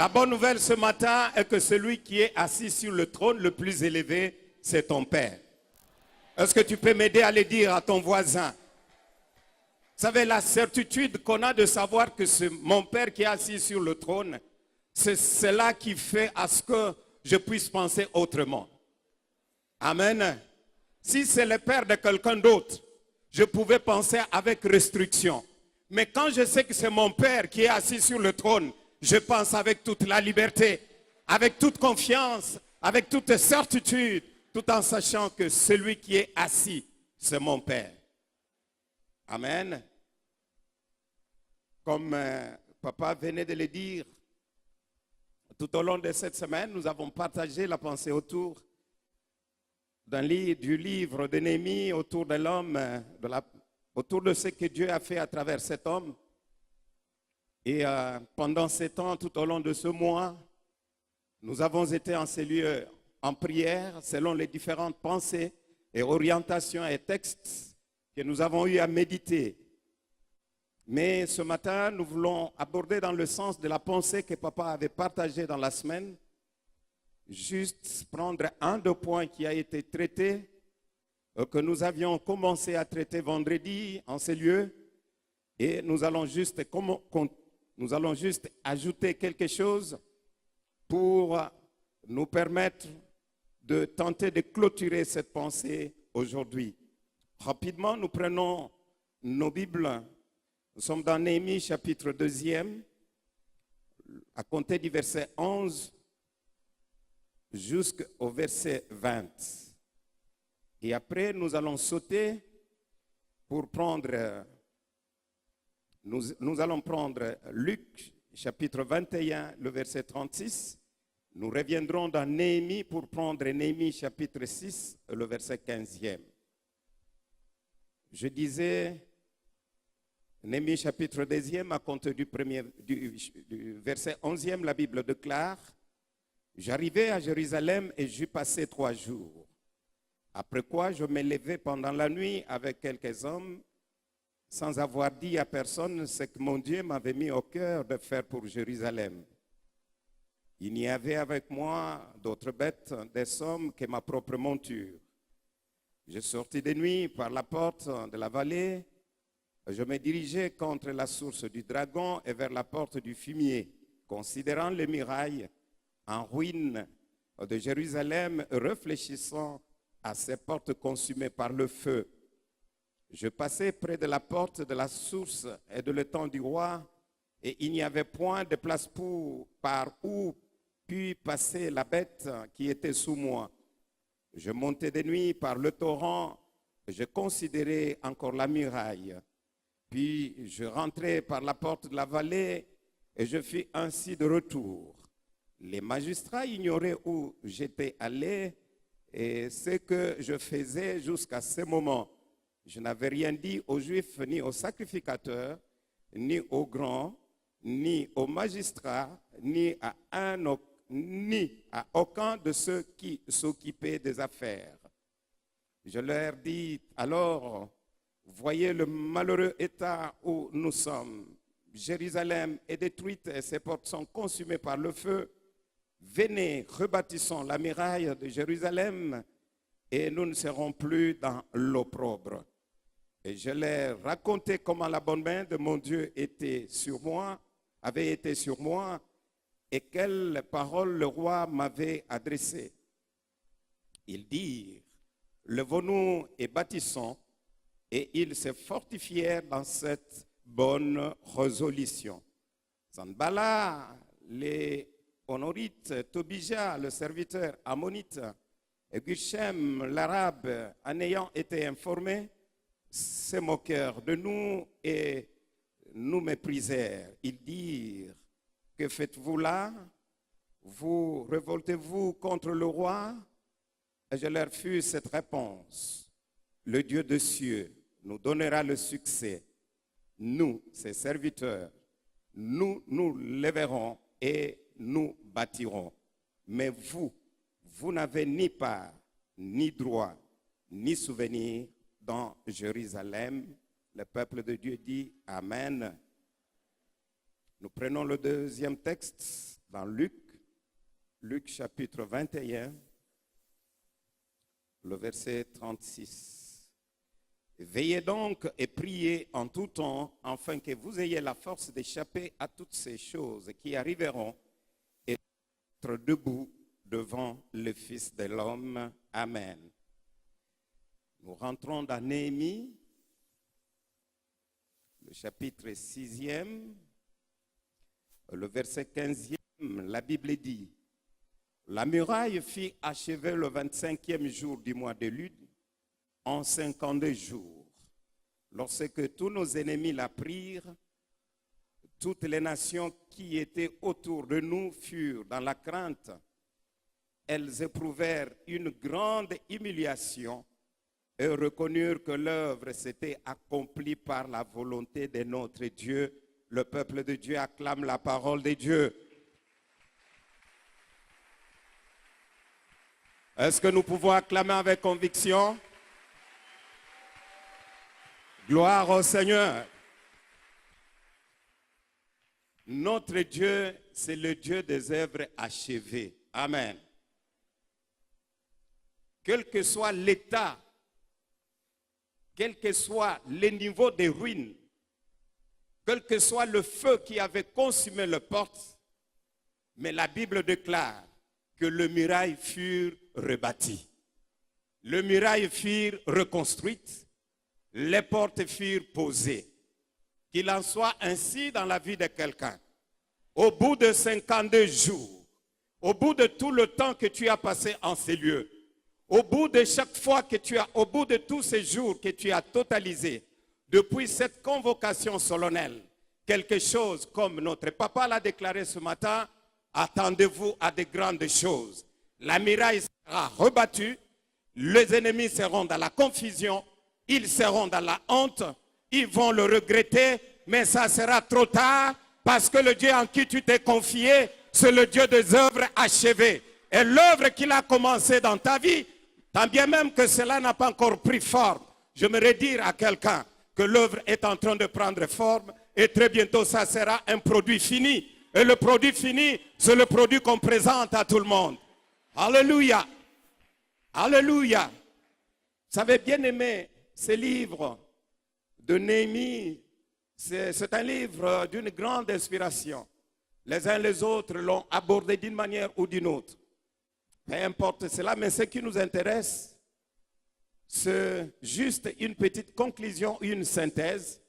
La bonne nouvelle ce matin est que celui qui est assis sur le trône le plus élevé, c'est ton Père. Est-ce que tu peux m'aider à le dire à ton voisin? Vous savez, la certitude qu'on a de savoir que c'est mon Père qui est assis sur le trône, c'est cela qui fait à ce que je puisse penser autrement. Amen. Si c'est le Père de quelqu'un d'autre, je pouvais penser avec restriction. Mais quand je sais que c'est mon Père qui est assis sur le trône, je pense avec toute la liberté, avec toute confiance, avec toute certitude, tout en sachant que celui qui est assis, c'est mon Père. Amen. Comme papa venait de le dire, tout au long de cette semaine, nous avons partagé la pensée autour du livre de Néhémie, autour de l'homme, autour de ce que Dieu a fait à travers cet homme. Et pendant ces temps, tout au long de ce mois, nous avons été en ces lieux en prière, selon les différentes pensées et orientations et textes que nous avons eu à méditer. Mais ce matin, nous voulons aborder dans le sens de la pensée que papa avait partagée dans la semaine, juste prendre un des points qui a été traité, que nous avions commencé à traiter vendredi en ces lieux, et nous allons juste ajouter quelque chose pour nous permettre de tenter de clôturer cette pensée aujourd'hui. Rapidement, nous prenons nos Bibles. Nous sommes dans Néhémie chapitre 2, à compter du verset 11 jusqu'au verset 20. Et après, nous allons sauter pour prendre, nous allons prendre Luc chapitre 21, le verset 36. Nous reviendrons dans Néhémie pour prendre Néhémie chapitre 6, le verset 15e. Je disais, Néhémie chapitre 2, à compter du verset 11e, la Bible déclare: j'arrivai à Jérusalem et j'y passai 3 jours. Après quoi, je me levai pendant la nuit avec quelques hommes, sans avoir dit à personne ce que mon Dieu m'avait mis au cœur de faire pour Jérusalem. Il n'y avait avec moi d'autres bêtes, des sommes que ma propre monture. Je sortis de nuit par la porte de la vallée. Je me dirigeais contre la source du dragon et vers la porte du fumier, considérant les murailles en ruine de Jérusalem, réfléchissant à ces portes consumées par le feu. Je passais près de la porte de la source et de l'étang du roi, et il n'y avait point de place par où puis passer la bête qui était sous moi. Je montais de nuit par le torrent, je considérais encore la muraille. Puis je rentrais par la porte de la vallée et je fis ainsi de retour. Les magistrats ignoraient où j'étais allé et ce que je faisais jusqu'à ce moment. Je n'avais rien dit aux Juifs, ni aux sacrificateurs, ni aux grands, ni aux magistrats, ni à aucun de ceux qui s'occupaient des affaires. Je leur dis alors: voyez le malheureux état où nous sommes. Jérusalem est détruite et ses portes sont consumées par le feu. Venez, rebâtissons la muraille de Jérusalem et nous ne serons plus dans l'opprobre. Et je leur racontais comment la bonne main de mon Dieu avait été sur moi et quelles paroles le roi m'avait adressées. Ils dirent: levons-nous et bâtissons. Et ils se fortifièrent dans cette bonne résolution. Sanballat, les Honorites, Tobija, le serviteur ammonite, et Geshem, l'arabe, en ayant été informés, se moquèrent de nous et nous méprisèrent. Ils dirent: que faites-vous là? Vous révoltez-vous contre le roi? Et je leur fis cette réponse: le Dieu des cieux nous donnera le succès. Nous, ses serviteurs, nous nous lèverons et nous bâtirons. Mais vous n'avez ni part, ni droit, ni souvenir dans Jérusalem. Le peuple de Dieu dit Amen. Nous prenons le deuxième texte dans Luc chapitre 21, le verset 36. Veillez donc et priez en tout temps, afin que vous ayez la force d'échapper à toutes ces choses qui arriveront et d'être debout devant le Fils de l'homme. Amen. Nous rentrons dans Néhémie, le chapitre 6e, le verset 15e, la Bible dit: la muraille fut achevée le 25e jour du mois de Lud, en 52 jours. Lorsque tous nos ennemis la prirent, toutes les nations qui étaient autour de nous furent dans la crainte. Elles éprouvèrent une grande humiliation et reconnurent que l'œuvre s'était accomplie par la volonté de notre Dieu. Le peuple de Dieu acclame la parole de Dieu. Est-ce que nous pouvons acclamer avec conviction? Gloire au Seigneur. Notre Dieu, c'est le Dieu des œuvres achevées. Amen. Quel que soit l'état, quel que soit le niveau des ruines, quel que soit le feu qui avait consumé le porte, mais la Bible déclare que les murailles furent rebâties. Les murailles furent reconstruites, les portes furent posées. Qu'il en soit ainsi dans la vie de quelqu'un. Au bout de 52 jours, au bout de tout le temps que tu as passé en ces lieux, au bout de chaque fois que au bout de tous ces jours que tu as totalisé, depuis cette convocation solennelle, quelque chose comme notre papa l'a déclaré ce matin, attendez-vous à de grandes choses. La muraille sera rebattue, les ennemis seront dans la confusion, ils seront dans la honte, ils vont le regretter, mais ça sera trop tard parce que le Dieu en qui tu t'es confié, c'est le Dieu des œuvres achevées. Et l'œuvre qu'il a commencée dans ta vie, tant bien même que cela n'a pas encore pris forme, j'aimerais dire à quelqu'un que l'œuvre est en train de prendre forme et très bientôt ça sera un produit fini. Et le produit fini, c'est le produit qu'on présente à tout le monde. Alléluia. Alléluia. Vous savez, bien aimé, ce livre de Néhémie, c'est un livre d'une grande inspiration. Les uns les autres l'ont abordé d'une manière ou d'une autre. Peu importe cela, mais ce qui nous intéresse, c'est juste une petite conclusion, une synthèse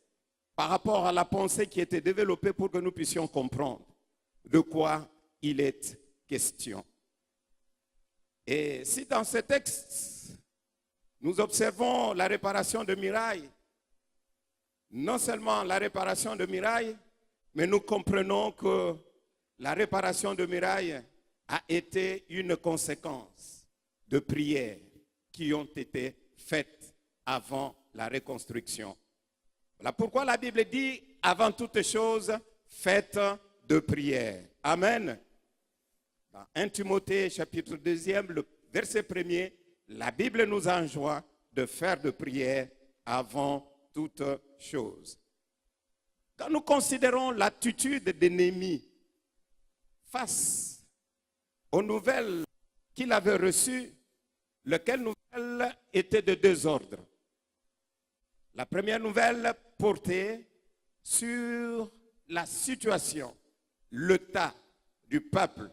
par rapport à la pensée qui était développée pour que nous puissions comprendre de quoi il est question. Et si dans ce texte, nous observons la réparation de murailles, non seulement la réparation de murailles, mais nous comprenons que la réparation de murailles a été une conséquence de prières qui ont été faites avant la reconstruction. Voilà pourquoi la Bible dit, avant toute chose, faites de prières. Amen. Dans 1 Timothée, chapitre 2, le verset 1er, la Bible nous enjoint de faire de prières avant toute chose. Quand nous considérons l'attitude de Néhémie face aux nouvelles qu'il avait reçues, lesquelles nouvelles étaient de deux ordres. La première nouvelle portait sur la situation, l'état du peuple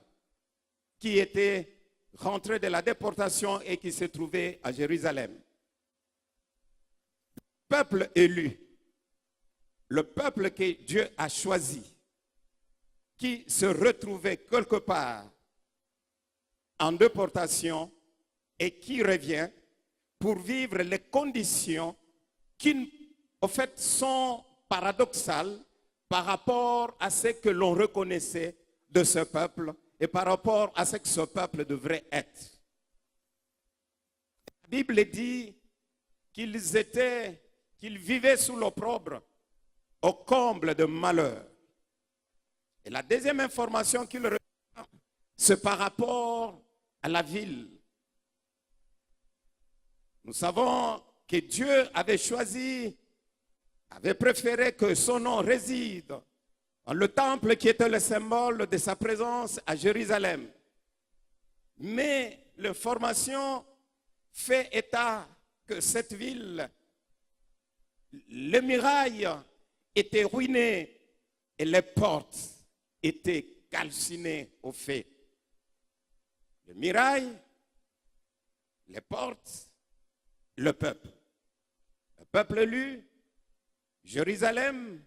qui était rentré de la déportation et qui se trouvait à Jérusalem. Le peuple élu, le peuple que Dieu a choisi, qui se retrouvait quelque part en déportation et qui revient pour vivre les conditions qui, en fait, sont paradoxales par rapport à ce que l'on reconnaissait de ce peuple et par rapport à ce que ce peuple devrait être. La Bible dit qu'ils vivaient sous l'opprobre, au comble de malheur. Et la deuxième information qu'il reçoit, c'est par rapport à la ville. Nous savons que Dieu avait choisi, avait préféré que son nom réside le temple qui était le symbole de sa présence à Jérusalem. Mais l'information fait état que cette ville, les murailles étaient ruinées et les portes étaient calcinées au feu. Les murailles, les portes, le peuple. Le peuple élu, Jérusalem,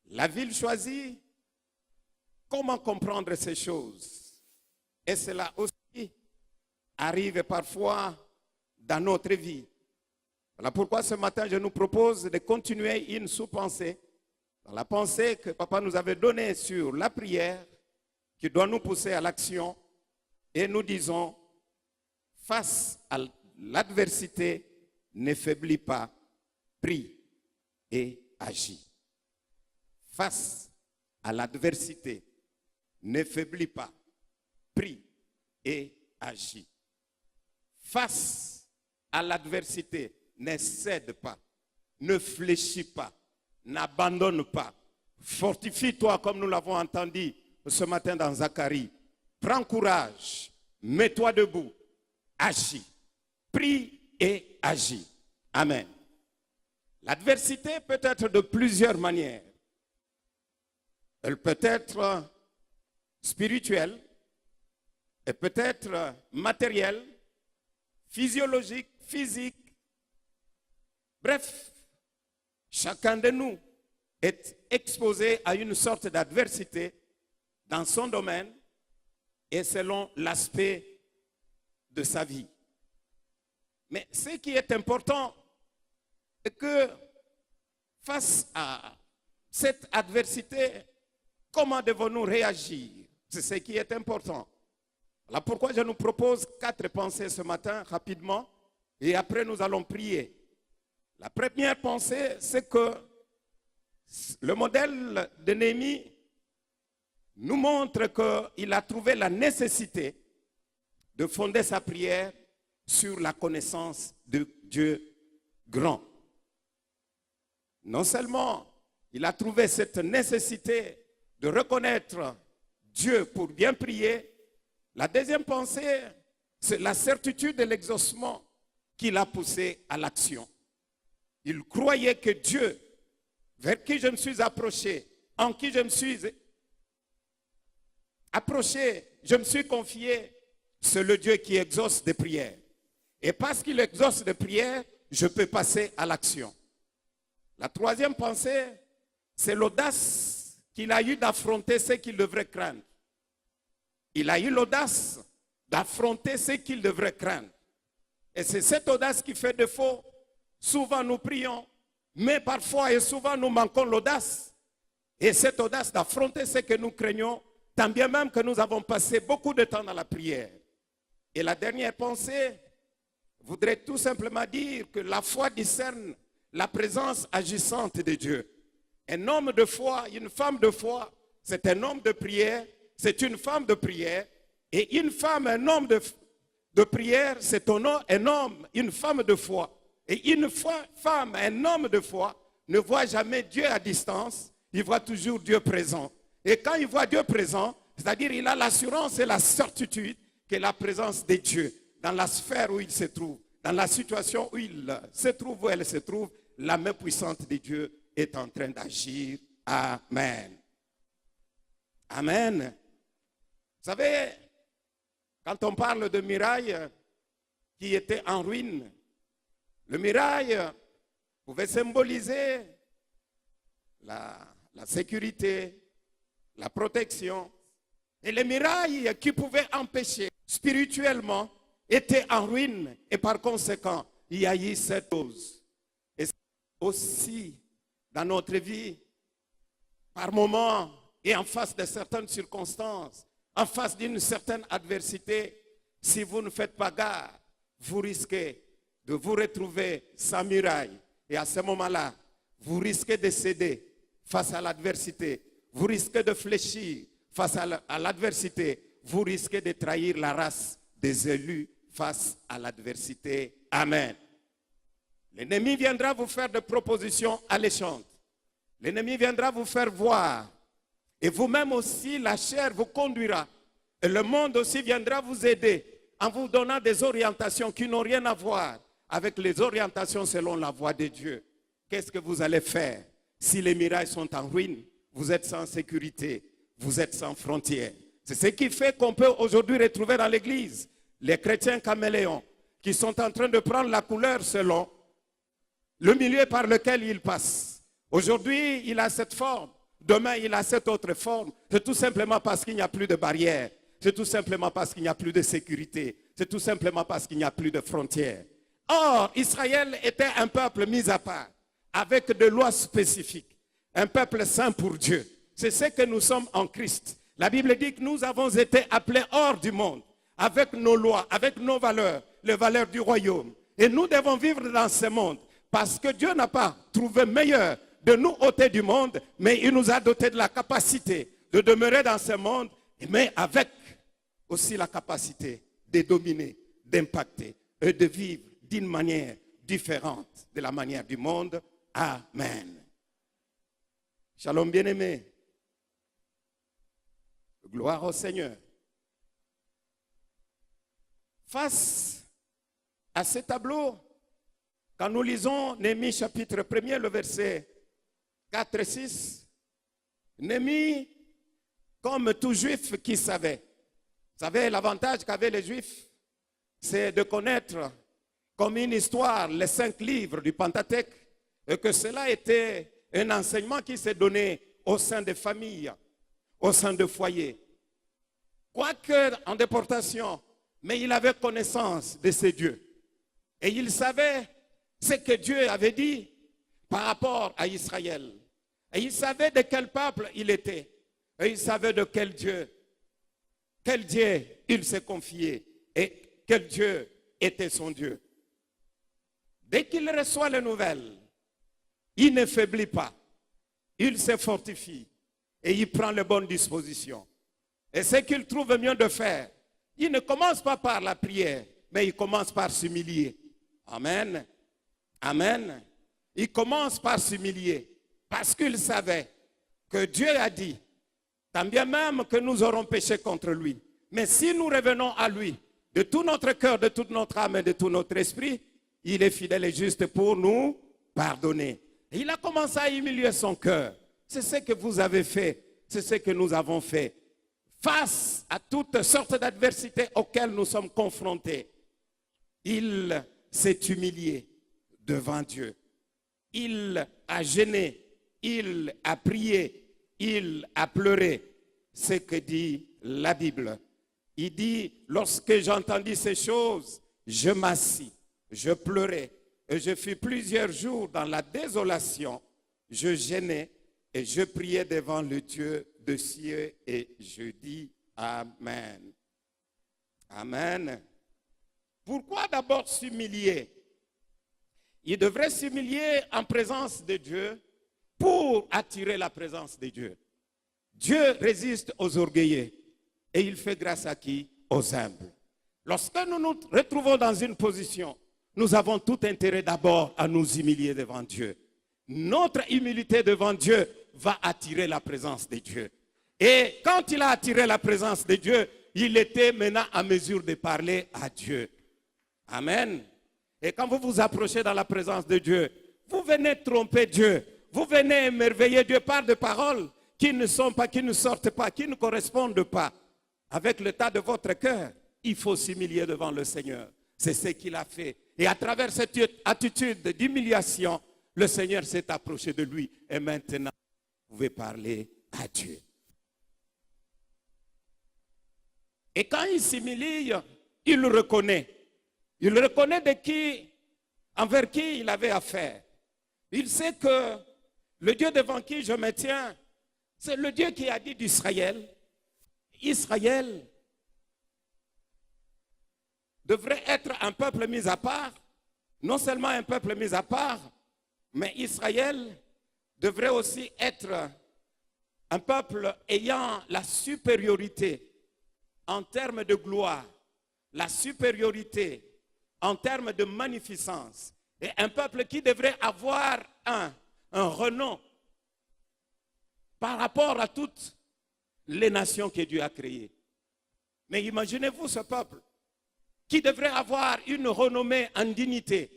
la ville choisie. Comment comprendre ces choses? Et cela aussi arrive parfois dans notre vie. Voilà pourquoi ce matin, je nous propose de continuer une sous-pensée, dans la pensée que Papa nous avait donnée sur la prière, qui doit nous pousser à l'action. Et nous disons, face à l'adversité, ne faiblis pas, prie et agis. Face à l'adversité, ne faiblis pas, prie et agis. Face à l'adversité, ne cède pas, ne fléchis pas, n'abandonne pas. Fortifie-toi comme nous l'avons entendu ce matin dans Zacharie. Prends courage, mets-toi debout, agis, prie et agis. Amen. L'adversité peut être de plusieurs manières. Elle peut être spirituelle, elle peut être matérielle, physiologique, physique. Bref, chacun de nous est exposé à une sorte d'adversité dans son domaine et selon l'aspect de sa vie. Mais ce qui est important est que face à cette adversité, comment devons-nous réagir? C'est ce qui est important. Voilà pourquoi je nous propose 4 pensées ce matin, rapidement, et après nous allons prier. La première pensée, c'est que le modèle de Néhémie nous montre qu'il a trouvé la nécessité de fonder sa prière sur la connaissance de Dieu grand. Non seulement il a trouvé cette nécessité de reconnaître Dieu pour bien prier, la deuxième pensée, c'est la certitude de l'exaucement qui l'a poussé à l'action. Il croyait que Dieu, vers qui je me suis approché, en qui je me suis approché, je me suis confié, c'est le Dieu qui exauce des prières. Et parce qu'il exauce des prières, je peux passer à l'action. La troisième pensée, c'est l'audace qu'il a eu d'affronter ce qu'il devrait craindre. Il a eu l'audace d'affronter ce qu'il devrait craindre. Et c'est cette audace qui fait défaut. Souvent nous prions, mais parfois et souvent nous manquons l'audace. Et cette audace d'affronter ce que nous craignons, tant bien même que nous avons passé beaucoup de temps dans la prière. Et la dernière pensée voudrait tout simplement dire que la foi discerne la présence agissante de Dieu. Un homme de foi, une femme de foi, c'est un homme de prière, c'est une femme de prière. Et une femme, un homme de prière, c'est un homme, une femme de foi. Et une femme, un homme de foi, ne voit jamais Dieu à distance, il voit toujours Dieu présent. Et quand il voit Dieu présent, c'est-à-dire il a l'assurance et la certitude que la présence de Dieu, dans la sphère où il se trouve, dans la situation où il se trouve, où elle se trouve, la main puissante de Dieu est en train d'agir. Amen. Amen. Vous savez, quand on parle de murailles qui étaient en ruine, le muraille pouvait symboliser la sécurité, la protection. Et les murailles qui pouvaient empêcher spirituellement étaient en ruine. Et par conséquent, il y a eu cette chose. Et aussi, dans notre vie, par moments et en face de certaines circonstances, en face d'une certaine adversité, si vous ne faites pas gaffe, vous risquez de vous retrouver sans muraille. Et à ce moment-là, vous risquez de céder face à l'adversité. Vous risquez de fléchir face à l'adversité. Vous risquez de trahir la race des élus face à l'adversité. Amen. L'ennemi viendra vous faire des propositions alléchantes. L'ennemi viendra vous faire voir Et vous-même aussi, la chair vous conduira. Et le monde aussi viendra vous aider en vous donnant des orientations qui n'ont rien à voir avec les orientations selon la voie de Dieu. Qu'est-ce que vous allez faire? Si les murailles sont en ruine, vous êtes sans sécurité, vous êtes sans frontières. C'est ce qui fait qu'on peut aujourd'hui retrouver dans l'Église les chrétiens caméléons qui sont en train de prendre la couleur selon le milieu par lequel ils passent. Aujourd'hui, il a cette forme. Demain, il a cette autre forme. C'est tout simplement parce qu'il n'y a plus de barrières. C'est tout simplement parce qu'il n'y a plus de sécurité. C'est tout simplement parce qu'il n'y a plus de frontières. Or, Israël était un peuple mis à part, avec des lois spécifiques. Un peuple saint pour Dieu. C'est ce que nous sommes en Christ. La Bible dit que nous avons été appelés hors du monde, avec nos lois, avec nos valeurs, les valeurs du royaume. Et nous devons vivre dans ce monde, parce que Dieu n'a pas trouvé meilleur de nous ôter du monde, mais il nous a doté de la capacité de demeurer dans ce monde, mais avec aussi la capacité de dominer, d'impacter et de vivre d'une manière différente de la manière du monde. Amen. Shalom bien-aimés. Gloire au Seigneur. Face à ce tableau, quand nous lisons Néhémie chapitre 1er, le verset 4 et 6, Néhémie, comme tout juif qui savait, vous savez, l'avantage qu'avaient les juifs, c'est de connaître comme une histoire les 5 livres du Pentateuque, et que cela était un enseignement qui s'est donné au sein des familles, au sein de foyers. Quoique en déportation, mais il avait connaissance de ces dieux. Et il savait ce que Dieu avait dit par rapport à Israël. Et il savait de quel peuple il était. Et il savait de quel Dieu il s'est confié et quel Dieu était son Dieu. Dès qu'il reçoit les nouvelles, il ne faiblit pas. Il se fortifie et il prend les bonnes dispositions. Et ce qu'il trouve mieux de faire, il ne commence pas par la prière, mais il commence par s'humilier. Amen. Amen. Il commence par s'humilier parce qu'il savait que Dieu a dit, tant bien même que nous aurons péché contre lui, mais si nous revenons à lui de tout notre cœur, de toute notre âme et de tout notre esprit, il est fidèle et juste pour nous pardonner. Et il a commencé à humilier son cœur. C'est ce que vous avez fait, c'est ce que nous avons fait. Face à toutes sortes d'adversités auxquelles nous sommes confrontés, il s'est humilié devant Dieu. Il a gêné, il a prié, il a pleuré. Ce que dit la Bible. Il dit, lorsque j'entendis ces choses, je m'assis, je pleurais et je fus plusieurs jours dans la désolation. Je gênais et je priais devant le Dieu de cieux et je dis Amen. Amen. Pourquoi d'abord s'humilier? Il devrait s'humilier en présence de Dieu pour attirer la présence de Dieu. Dieu résiste aux orgueilleux et il fait grâce à qui? Aux humbles. Lorsque nous nous retrouvons dans une position, nous avons tout intérêt d'abord à nous humilier devant Dieu. Notre humilité devant Dieu va attirer la présence de Dieu. Et quand il a attiré la présence de Dieu, il était maintenant en mesure de parler à Dieu. Amen. Et quand vous vous approchez dans la présence de Dieu, vous venez tromper Dieu. Vous venez émerveiller Dieu par des paroles qui ne sont pas, qui ne sortent pas, qui ne correspondent pas avec l'état de votre cœur. Il faut s'humilier devant le Seigneur. C'est ce qu'il a fait. Et à travers cette attitude d'humiliation, le Seigneur s'est approché de lui. Et maintenant, vous pouvez parler à Dieu. Et quand il s'humilie, il le reconnaît. Il reconnaît de qui, envers qui il avait affaire. Il sait que le Dieu devant qui je me tiens, c'est le Dieu qui a dit d'Israël. Israël devrait être un peuple mis à part. Non seulement un peuple mis à part, mais Israël devrait aussi être un peuple ayant la supériorité en termes de gloire, la supériorité en termes de magnificence, et un peuple qui devrait avoir un renom par rapport à toutes les nations que Dieu a créées. Mais imaginez-vous ce peuple qui devrait avoir une renommée en dignité,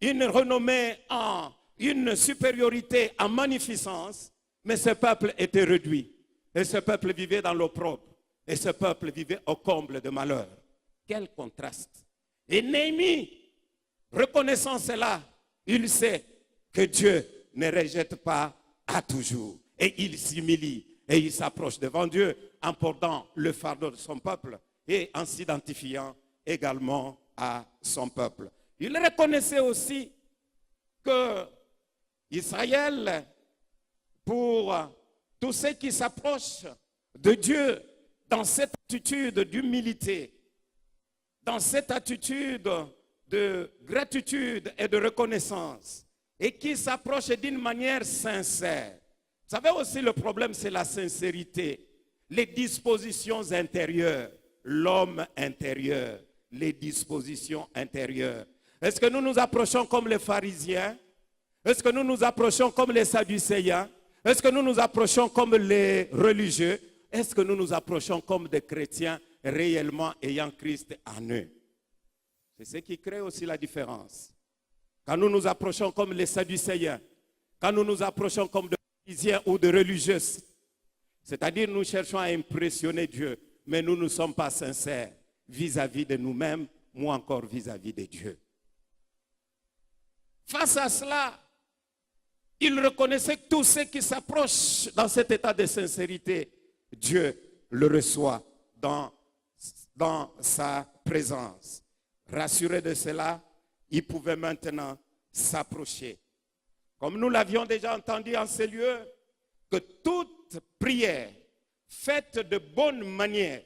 une renommée en une supériorité en magnificence, mais ce peuple était réduit. Et ce peuple vivait dans l'opprobre. Et ce peuple vivait au comble de malheur. Quel contraste. Et Néhémie, reconnaissant cela, il sait que Dieu ne rejette pas à toujours. Et il s'humilie et il s'approche devant Dieu en portant le fardeau de son peuple et en s'identifiant également à son peuple. Il reconnaissait aussi que Israël, pour tous ceux qui s'approchent de Dieu dans cette attitude d'humilité, dans cette attitude de gratitude et de reconnaissance, et qui s'approchent d'une manière sincère. Vous savez aussi, le problème, c'est la sincérité, les dispositions intérieures, l'homme intérieur, les dispositions intérieures. Est-ce que nous nous approchons comme les pharisiens? Est-ce que nous nous approchons comme les sadducéens? Est-ce que nous nous approchons comme les religieux? Est-ce que nous nous approchons comme des chrétiens réellement ayant Christ en eux? C'est ce qui crée aussi la différence. Quand nous nous approchons comme les sadducéens, quand nous nous approchons comme des pharisiens ou des religieux, c'est-à-dire nous cherchons à impressionner Dieu, mais nous ne sommes pas sincères vis-à-vis de nous-mêmes, ou encore vis-à-vis de Dieu. Face à cela, il reconnaissait que tous ceux qui s'approchent dans cet état de sincérité, Dieu le reçoit dans sa présence. Rassuré de cela, il pouvait maintenant s'approcher. Comme nous l'avions déjà entendu en ces lieux, que toute prière faite de bonne manière,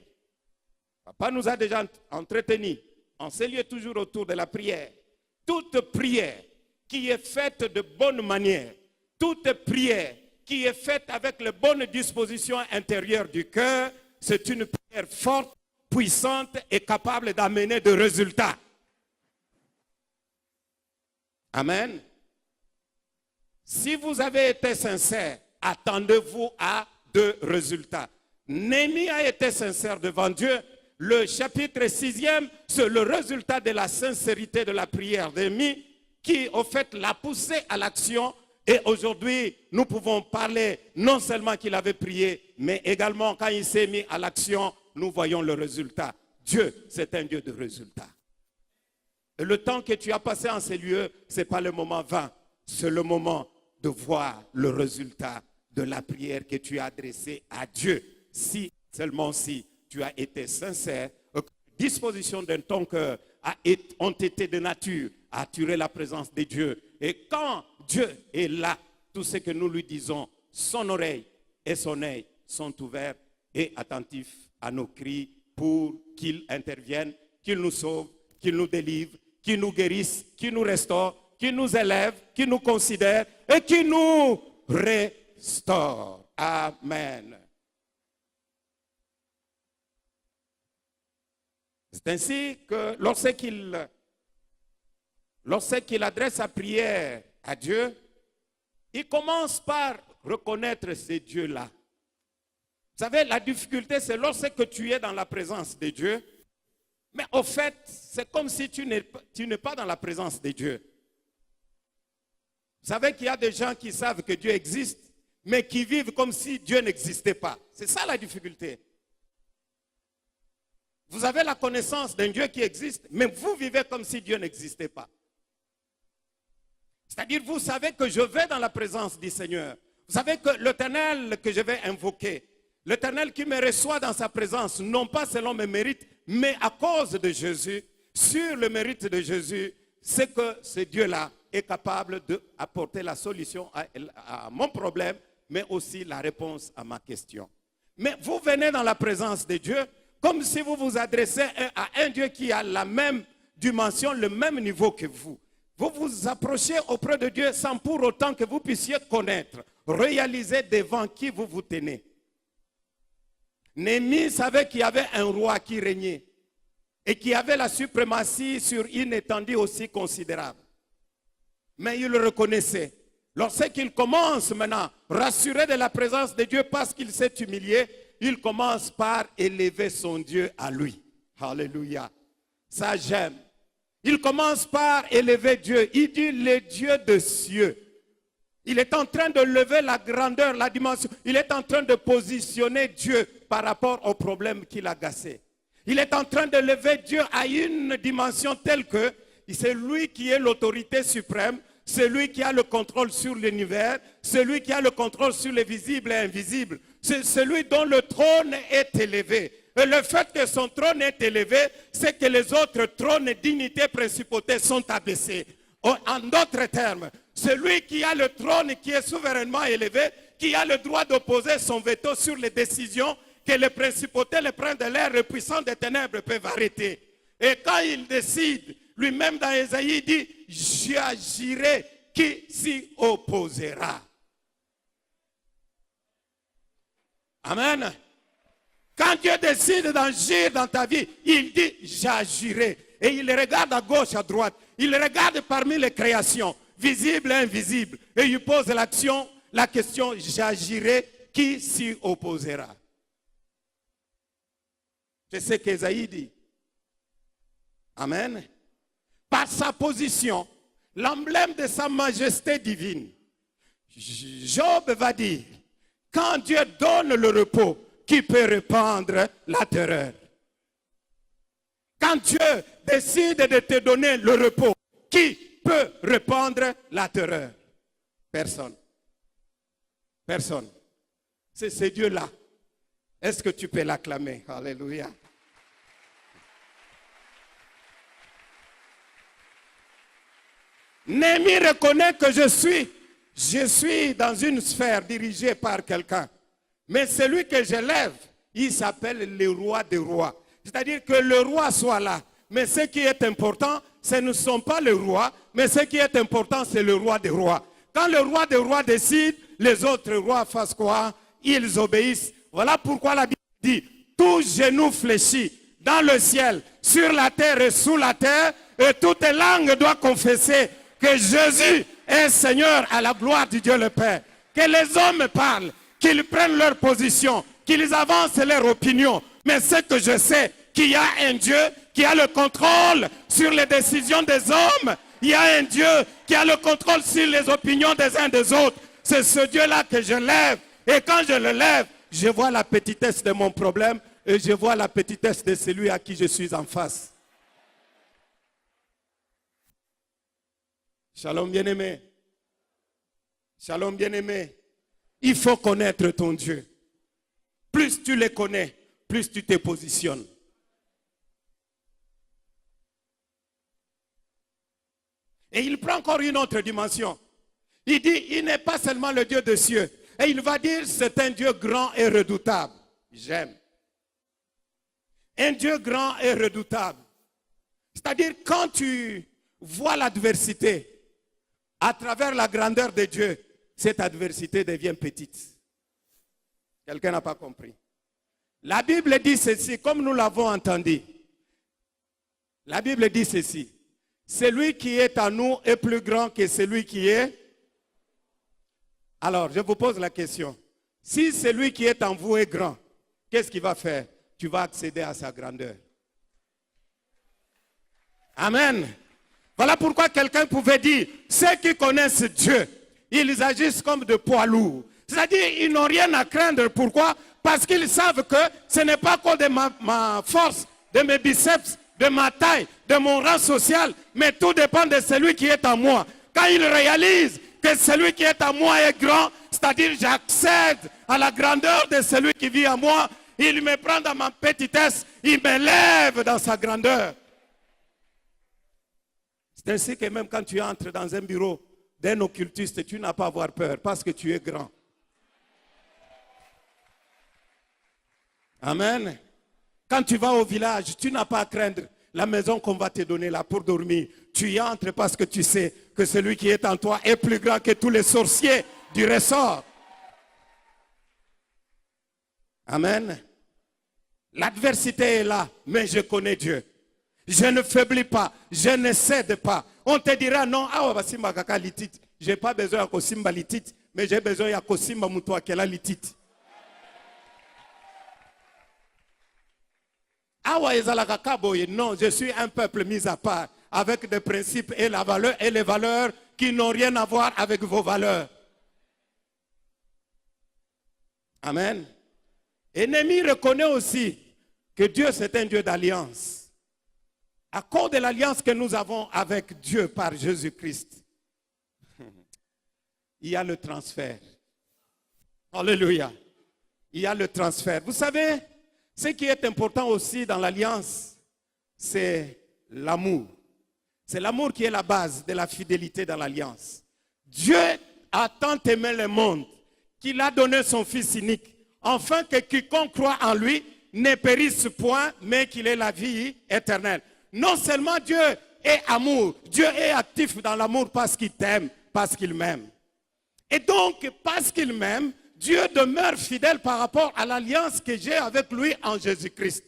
Papa nous a déjà entretenus en ces lieux toujours autour de la prière, toute prière qui est faite de bonne manière, toute prière qui est faite avec les bonnes dispositions intérieures du cœur, c'est une prière forte, puissante et capable d'amener des résultats. Amen. Si vous avez été sincère, attendez-vous à deux résultats. Néhémie a été sincère devant Dieu. Le chapitre 6e, c'est le résultat de la sincérité de la prière de Néhémie qui, au fait, l'a poussé à l'action. Et aujourd'hui, nous pouvons parler non seulement qu'il avait prié, mais également quand il s'est mis à l'action, nous voyons le résultat. Dieu, c'est un Dieu de résultats. Et le temps que tu as passé en ces lieux, ce n'est pas le moment vain. C'est le moment de voir le résultat de la prière que tu as adressée à Dieu. Si, seulement si, tu as été sincère, les dispositions de ton cœur ont été de nature à attirer la présence de Dieu. Et quand Dieu est là, tout ce que nous lui disons, son oreille et son œil sont ouverts et attentifs à nos cris pour qu'il intervienne, qu'il nous sauve, qu'il nous délivre, qu'il nous guérisse, qu'il nous restaure, qu'il nous élève, qu'il nous considère et qu'il nous restaure. Amen. C'est ainsi que lorsqu'il adresse sa prière à Dieu, il commence par reconnaître ces dieux-là. Vous savez, la difficulté, c'est lorsque tu es dans la présence de Dieu, mais au fait, c'est comme si tu n'es pas dans la présence de Dieu. Vous savez qu'il y a des gens qui savent que Dieu existe, mais qui vivent comme si Dieu n'existait pas. C'est ça la difficulté. Vous avez la connaissance d'un Dieu qui existe, mais vous vivez comme si Dieu n'existait pas. C'est-à-dire, vous savez que je vais dans la présence du Seigneur. Vous savez que l'Éternel que je vais invoquer, l'Éternel qui me reçoit dans sa présence, non pas selon mes mérites, mais à cause de Jésus, sur le mérite de Jésus, c'est que ce Dieu-là est capable d'apporter la solution à mon problème, mais aussi la réponse à ma question. Mais vous venez dans la présence de Dieu comme si vous vous adressez à un Dieu qui a la même dimension, le même niveau que vous. Vous vous approchez auprès de Dieu sans pour autant que vous puissiez connaître, réaliser devant qui vous vous tenez. Néhémie savait qu'il y avait un roi qui régnait et qui avait la suprématie sur une étendue aussi considérable. Mais il le reconnaissait. Lorsqu'il commence maintenant, rassuré de la présence de Dieu parce qu'il s'est humilié, il commence par élever son Dieu à lui. Alléluia. Ça, j'aime. Il commence par élever Dieu. Il dit le Dieu de cieux. Il est en train de lever la grandeur, la dimension. Il est en train de positionner Dieu par rapport au problème qui l'agaçait. Il est en train de lever Dieu à une dimension telle que c'est lui qui est l'autorité suprême, c'est lui qui a le contrôle sur l'univers, c'est lui qui a le contrôle sur les visibles et invisibles. C'est celui dont le trône est élevé. Et le fait que son trône est élevé, c'est que les autres trônes, dignités, principautés sont abaissés. En d'autres termes, celui qui a le trône qui est souverainement élevé, qui a le droit d'opposer son veto sur les décisions que les principautés, les princes de l'air, les puissants des ténèbres peuvent arrêter. Et quand il décide, lui-même dans Ésaïe, il dit, j'agirai, qui s'y opposera? Amen. Quand Dieu décide d'agir dans ta vie, il dit, j'agirai. Et il regarde à gauche, à droite. Il regarde parmi les créations, visibles et invisibles. Et il pose la question, j'agirai, qui s'y opposera? C'est ce qu'Ésaïe dit. Amen. Par sa position, l'emblème de sa majesté divine, Job va dire, quand Dieu donne le repos, qui peut répandre la terreur? Quand Dieu décide de te donner le repos, qui peut répandre la terreur? Personne. Personne. C'est ce Dieu-là. Est-ce que tu peux l'acclamer? Alléluia. Néhémie reconnaît que je suis dans une sphère dirigée par quelqu'un. Mais celui que j'élève, il s'appelle le roi des rois. C'est-à-dire que le roi soit là. Mais ce qui est important, ce ne sont pas les rois, mais ce qui est important, c'est le roi des rois. Quand le roi des rois décide, les autres rois fassent quoi? Ils obéissent. Voilà pourquoi la Bible dit, tout genou fléchit dans le ciel, sur la terre et sous la terre, et toute langue doit confesser que Jésus est Seigneur à la gloire du Dieu le Père. Que les hommes parlent, qu'ils prennent leur position, qu'ils avancent leur opinion. Mais ce que je sais, qu'il y a un Dieu qui a le contrôle sur les décisions des hommes. Il y a un Dieu qui a le contrôle sur les opinions des uns des autres. C'est ce Dieu-là que je lève. Et quand je le lève, je vois la petitesse de mon problème et je vois la petitesse de celui à qui je suis en face. Shalom bien-aimé. Shalom bien-aimé. Il faut connaître ton Dieu. Plus tu le connais, plus tu te positionnes. Et il prend encore une autre dimension. Il dit, il n'est pas seulement le Dieu des cieux. Et il va dire, c'est un Dieu grand et redoutable. J'aime. Un Dieu grand et redoutable. C'est-à-dire, quand tu vois l'adversité, à travers la grandeur de Dieu, cette adversité devient petite. Quelqu'un n'a pas compris. La Bible dit ceci, comme nous l'avons entendu. La Bible dit ceci. Celui qui est en nous est plus grand que celui qui est. Alors, je vous pose la question. Si celui qui est en vous est grand, qu'est-ce qu'il va faire? Tu vas accéder à sa grandeur. Amen. Voilà pourquoi quelqu'un pouvait dire, ceux qui connaissent Dieu, ils agissent comme de poids lourds. C'est-à-dire, ils n'ont rien à craindre. Pourquoi? Parce qu'ils savent que ce n'est pas cause de ma force, de mes biceps, de ma taille, de mon rang social, mais tout dépend de celui qui est en moi. Quand ils réalisent que celui qui est en moi est grand, c'est-à-dire j'accède à la grandeur de celui qui vit en moi, il me prend dans ma petitesse, il m'élève dans sa grandeur. C'est ainsi que même quand tu entres dans un bureau d'un occultiste, tu n'as pas à avoir peur parce que tu es grand. Amen. Quand tu vas au village, tu n'as pas à craindre la maison qu'on va te donner là pour dormir. Tu y entres parce que tu sais que celui qui est en toi est plus grand que tous les sorciers du ressort. Amen. L'adversité est là, mais je connais Dieu. Je ne faiblis pas, je ne cède pas. On te dira non, je n'ai pas besoin de kosimba litit, mais j'ai besoin de kosimba mutoakela litit. Awa ezalaka kaboye. Non, je suis un peuple mis à part, avec des principes et les valeurs qui n'ont rien à voir avec vos valeurs. Amen. Et Néhémie reconnaît aussi que Dieu c'est un Dieu d'alliance. À cause de l'alliance que nous avons avec Dieu par Jésus-Christ, il y a le transfert. Alléluia. Il y a le transfert. Vous savez, ce qui est important aussi dans l'alliance, c'est l'amour. C'est l'amour qui est la base de la fidélité dans l'alliance. Dieu a tant aimé le monde qu'il a donné son Fils unique, afin que quiconque croit en lui ne périsse point, mais qu'il ait la vie éternelle. Non seulement Dieu est amour, Dieu est actif dans l'amour parce qu'il t'aime, parce qu'il m'aime. Et donc, parce qu'il m'aime, Dieu demeure fidèle par rapport à l'alliance que j'ai avec lui en Jésus-Christ.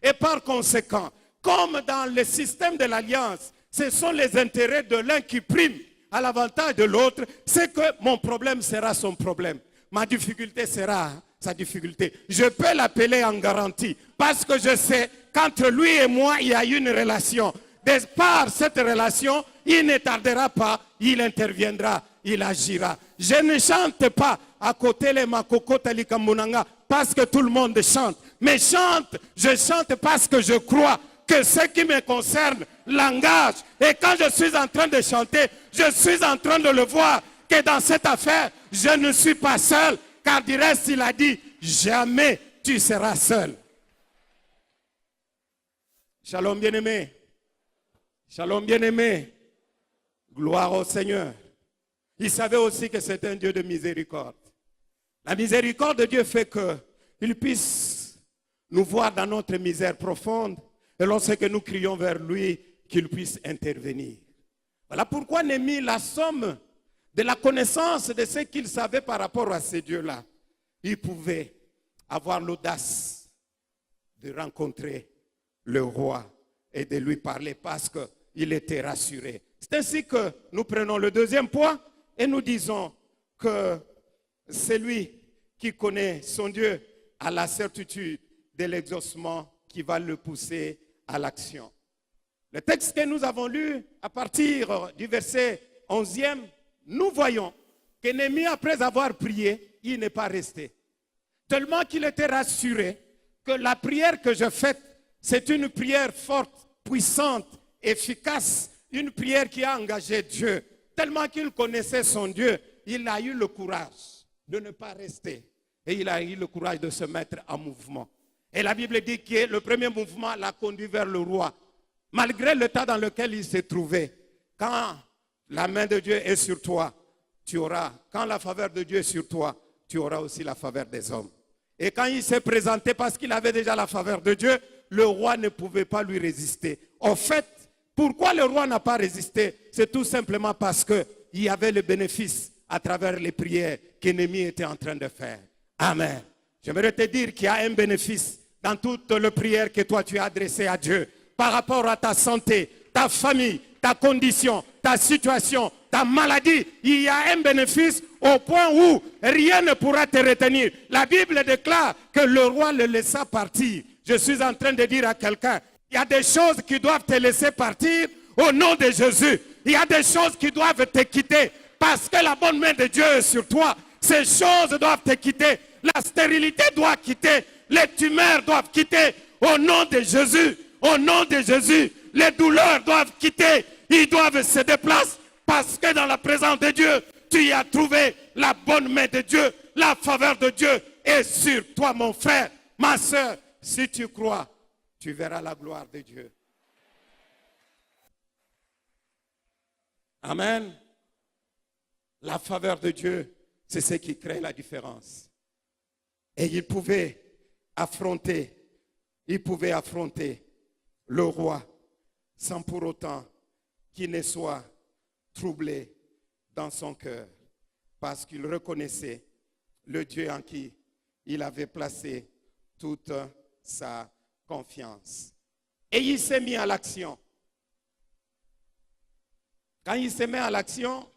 Et par conséquent, comme dans le système de l'alliance, ce sont les intérêts de l'un qui priment à l'avantage de l'autre, c'est que mon problème sera son problème. Ma difficulté sera sa difficulté. Je peux l'appeler en garantie parce que je sais qu'entre lui et moi, il y a une relation. De par cette relation, il ne tardera pas, il interviendra, il agira. Je ne chante pas à côté les makokota likamunanga parce que tout le monde chante. Mais je chante parce que je crois que ce qui me concerne l'engage. Et quand je suis en train de chanter, je suis en train de le voir que dans cette affaire, je ne suis pas seul. Car du reste, il a dit, jamais tu seras seul. Shalom bien-aimé. Shalom bien-aimé. Gloire au Seigneur. Il savait aussi que c'est un Dieu de miséricorde. La miséricorde de Dieu fait qu'il puisse nous voir dans notre misère profonde et lorsque nous crions vers lui, qu'il puisse intervenir. Voilà pourquoi Néhémie, la somme de la connaissance de ce qu'il savait par rapport à ces dieux-là, il pouvait avoir l'audace de rencontrer le roi et de lui parler parce qu'il était rassuré. C'est ainsi que nous prenons le deuxième point et nous disons que c'est lui qui connaît son Dieu a la certitude de l'exaucement qui va le pousser à l'action. Le texte que nous avons lu à partir du verset 11e, nous voyons que Néhémie, après avoir prié, il n'est pas resté. Tellement qu'il était rassuré que la prière que je fais, c'est une prière forte, puissante, efficace, une prière qui a engagé Dieu. Tellement qu'il connaissait son Dieu, il a eu le courage de ne pas rester. Et il a eu le courage de se mettre en mouvement. Et la Bible dit que le premier mouvement l'a conduit vers le roi. Malgré l'état dans lequel il s'est trouvé, quand la main de Dieu est sur toi, tu auras, quand la faveur de Dieu est sur toi, tu auras aussi la faveur des hommes. Et quand il s'est présenté, parce qu'il avait déjà la faveur de Dieu, le roi ne pouvait pas lui résister. En fait, pourquoi le roi n'a pas résisté? C'est tout simplement parce qu'il y avait le bénéfice à travers les prières qu'Néhémie était en train de faire. Amen. J'aimerais te dire qu'il y a un bénéfice dans toute la prière que toi tu as adressée à Dieu par rapport à ta santé, ta famille, ta condition, ta situation, ta maladie. Il y a un bénéfice au point où rien ne pourra te retenir. La Bible déclare que le roi le laissa partir. Je suis en train de dire à quelqu'un, il y a des choses qui doivent te laisser partir au nom de Jésus. Il y a des choses qui doivent te quitter parce que la bonne main de Dieu est sur toi. Ces choses doivent te quitter. La stérilité doit quitter. Les tumeurs doivent quitter. Au nom de Jésus. Au nom de Jésus. Les douleurs doivent quitter. Ils doivent se déplacer parce que dans la présence de Dieu, tu y as trouvé la bonne main de Dieu. La faveur de Dieu est sur toi, mon frère, ma soeur. Si tu crois, tu verras la gloire de Dieu. Amen. La faveur de Dieu, c'est ce qui crée la différence. Et il pouvait affronter le roi sans pour autant qu'il ne soit troublé dans son cœur, parce qu'il reconnaissait le Dieu en qui il avait placé toute sa confiance. Et il s'est mis à l'action. Quand il se met à l'action,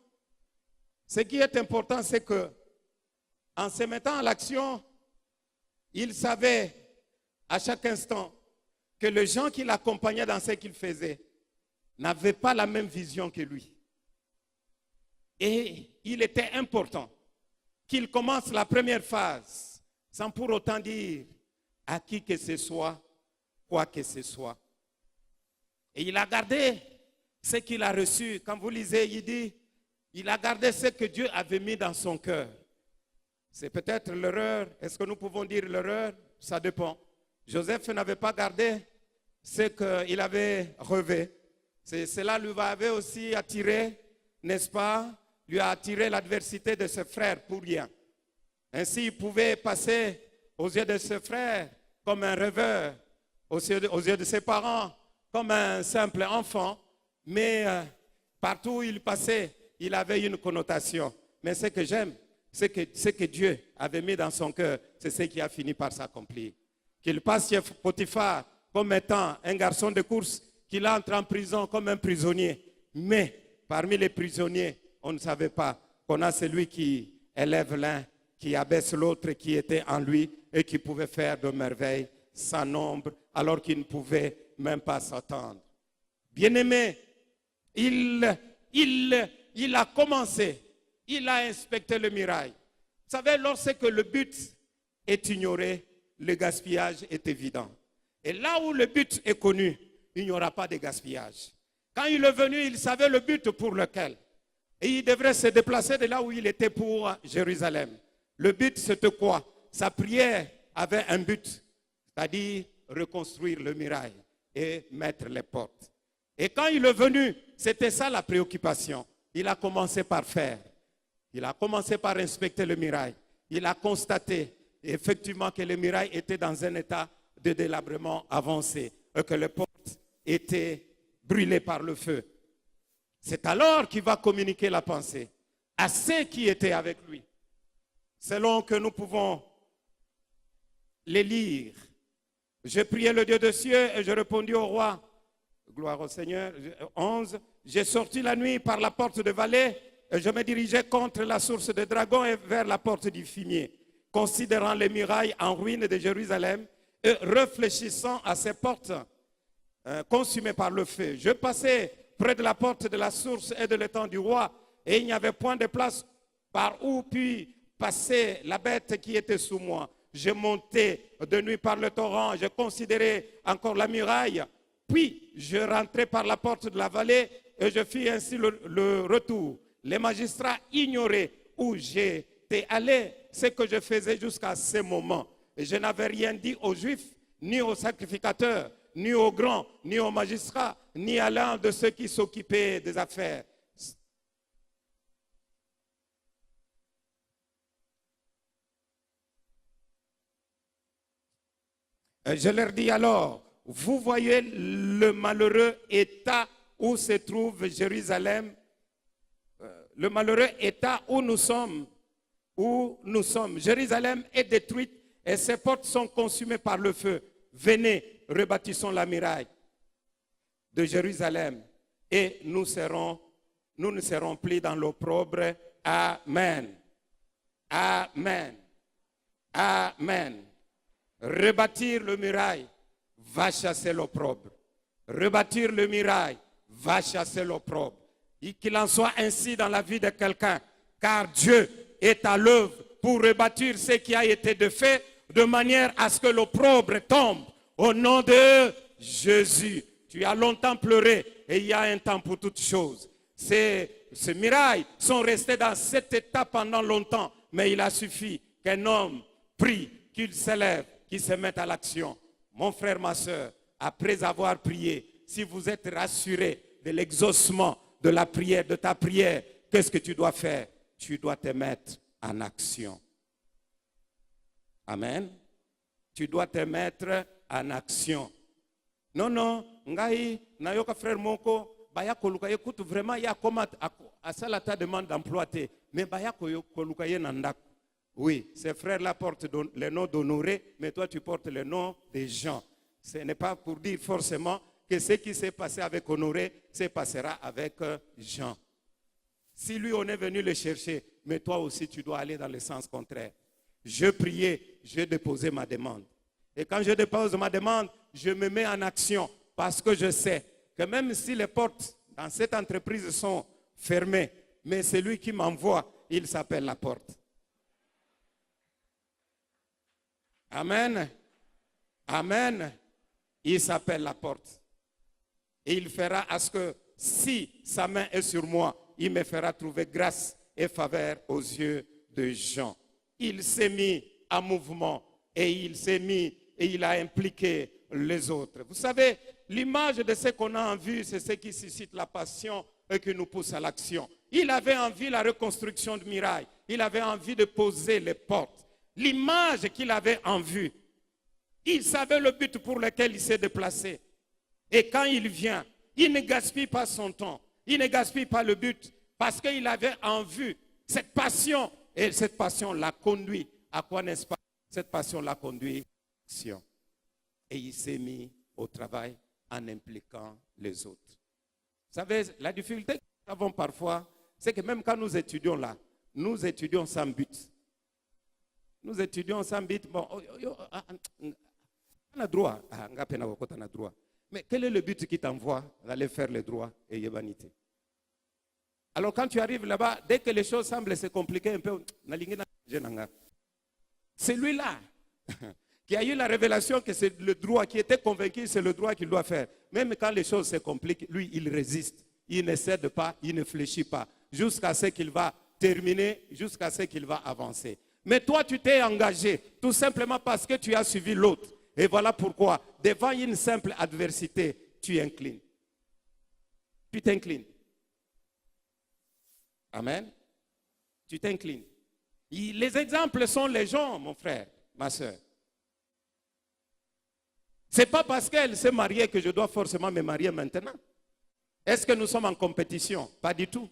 ce qui est important, c'est que en se mettant à l'action, il savait à chaque instant que les gens qui l'accompagnaient dans ce qu'il faisait n'avaient pas la même vision que lui. Et il était important qu'il commence la première phase sans pour autant dire à qui que ce soit, quoi que ce soit. Et il a gardé ce qu'il a reçu. Quand vous lisez, il dit, il a gardé ce que Dieu avait mis dans son cœur. C'est peut-être l'erreur. Est-ce que nous pouvons dire l'erreur? Ça dépend. Joseph n'avait pas gardé ce qu'il avait rêvé. Cela lui avait aussi attiré, n'est-ce pas? Lui a attiré l'adversité de ses frères pour rien. Ainsi, il pouvait passer aux yeux de ses frères comme un rêveur, aux yeux de ses parents comme un simple enfant. Mais partout où il passait, il avait une connotation. Mais ce que j'aime, c'est que ce que Dieu avait mis dans son cœur, c'est ce qui a fini par s'accomplir. Qu'il passe chez Potiphar comme étant un garçon de course, qu'il entre en prison comme un prisonnier. Mais parmi les prisonniers, on ne savait pas qu'on a celui qui élève l'un, qui abaisse l'autre, qui était en lui et qui pouvait faire de merveilles sans nombre, alors qu'il ne pouvait même pas s'attendre. Bien-aimé, il a commencé, il a inspecté le mirail. Vous savez, lorsque le but est ignoré, le gaspillage est évident. Et là où le but est connu, il n'y aura pas de gaspillage. Quand il est venu, il savait le but pour lequel. Et il devrait se déplacer de là où il était pour Jérusalem. Le but, c'était quoi? Sa prière avait un but, c'est-à-dire reconstruire le mirail et mettre les portes. Et quand il est venu, c'était ça la préoccupation. Il a commencé par faire. Il a commencé par inspecter le mirail. Il a constaté effectivement que le mirail était dans un état de délabrement avancé et que les portes étaient brûlées par le feu. C'est alors qu'il va communiquer la pensée à ceux qui étaient avec lui. Selon que nous pouvons les lire. Je priais le Dieu des cieux et je répondis au roi. Gloire au Seigneur. 11. J'ai sorti la nuit par la porte de vallée et je me dirigeais contre la source de dragon et vers la porte du fumier, considérant les murailles en ruine de Jérusalem et réfléchissant à ces portes consumées par le feu. Je passais près de la porte de la source et de l'étang du roi et il n'y avait point de place par où puis passer la bête qui était sous moi. Je montais de nuit par le torrent, je considérais encore la muraille, puis je rentrais par la porte de la vallée et je fis ainsi le retour. Les magistrats ignoraient où j'étais allé, ce que je faisais jusqu'à ce moment. Et je n'avais rien dit aux Juifs, ni aux sacrificateurs, ni aux grands, ni aux magistrats, ni à l'un de ceux qui s'occupaient des affaires. Je leur dis alors, vous voyez le malheureux état où se trouve Jérusalem, le malheureux état où nous sommes. Jérusalem est détruite et ses portes sont consumées par le feu. Venez, rebâtissons la muraille de Jérusalem et nous ne serons plus dans l'opprobre. Amen. Amen. Amen. Rebâtir le muraille va chasser l'opprobre. Rebâtir le muraille va chasser l'opprobre. Et qu'il en soit ainsi dans la vie de quelqu'un, car Dieu est à l'œuvre pour rebâtir ce qui a été fait de manière à ce que l'opprobre tombe au nom de Jésus. Tu as longtemps pleuré et il y a un temps pour toutes choses. Ces murailles sont restées dans cet état pendant longtemps, mais il a suffi qu'un homme prie, qu'il s'élève, qu'il se mette à l'action. Mon frère, ma soeur, après avoir prié, si vous êtes rassuré de l'exaucement de la prière, de ta prière, qu'est-ce que tu dois faire? Tu dois te mettre en action. Amen. Tu dois te mettre en action. Non, ngai nayoka frère moko baya koluka écoute vraiment ya comment à ça la ta demande d'emploi mais baya koluka ye nandak. Oui, ces frères-là portent le nom d'Honoré, mais toi tu portes le nom des gens. Ce n'est pas pour dire forcément que ce qui s'est passé avec Honoré se passera avec Jean. Si lui on est venu le chercher, mais toi aussi tu dois aller dans le sens contraire. Je priais, je déposais ma demande. Et quand je dépose ma demande, je me mets en action parce que je sais que même si les portes dans cette entreprise sont fermées, mais c'est lui qui m'envoie, il s'appelle la porte. Amen. Amen. Il s'appelle la porte. Et il fera à ce que si sa main est sur moi, il me fera trouver grâce et faveur aux yeux de Jean. Il s'est mis en mouvement et il s'est mis et il a impliqué les autres. Vous savez, l'image de ce qu'on a en vue, c'est ce qui suscite la passion et qui nous pousse à l'action. Il avait envie de la reconstruction de Mirail. Il avait envie de poser les portes. L'image qu'il avait en vue, il savait le but pour lequel il s'est déplacé. Et quand il vient, il ne gaspille pas son temps. Il ne gaspille pas le but parce qu'il avait en vue cette passion. Et cette passion l'a conduit à quoi, n'est-ce pas? Cette passion l'a conduit à l'action. Et il s'est mis au travail en impliquant les autres. Vous savez, la difficulté que nous avons parfois, c'est que même quand nous étudions là, nous étudions sans but. Nous étudions sans but. Bon, on a droit. Mais quel est le but qui t'envoie d'aller faire le droit et l'humanité? Alors quand tu arrives là-bas, dès que les choses semblent se compliquer un peu, c'est lui-là qui a eu la révélation que c'est le droit, qui était convaincu, c'est le droit qu'il doit faire. Même quand les choses se compliquent, lui, il résiste. Il ne cède pas, il ne fléchit pas, jusqu'à ce qu'il va terminer, jusqu'à ce qu'il va avancer. Mais toi, tu t'es engagé, tout simplement parce que tu as suivi l'autre. Et voilà pourquoi, devant une simple adversité, tu inclines. Tu t'inclines. Amen. Tu t'inclines. Les exemples sont les gens, mon frère, ma soeur. Ce n'est pas parce qu'elle s'est mariée que je dois forcément me marier maintenant. Est-ce que nous sommes en compétition? Pas du tout.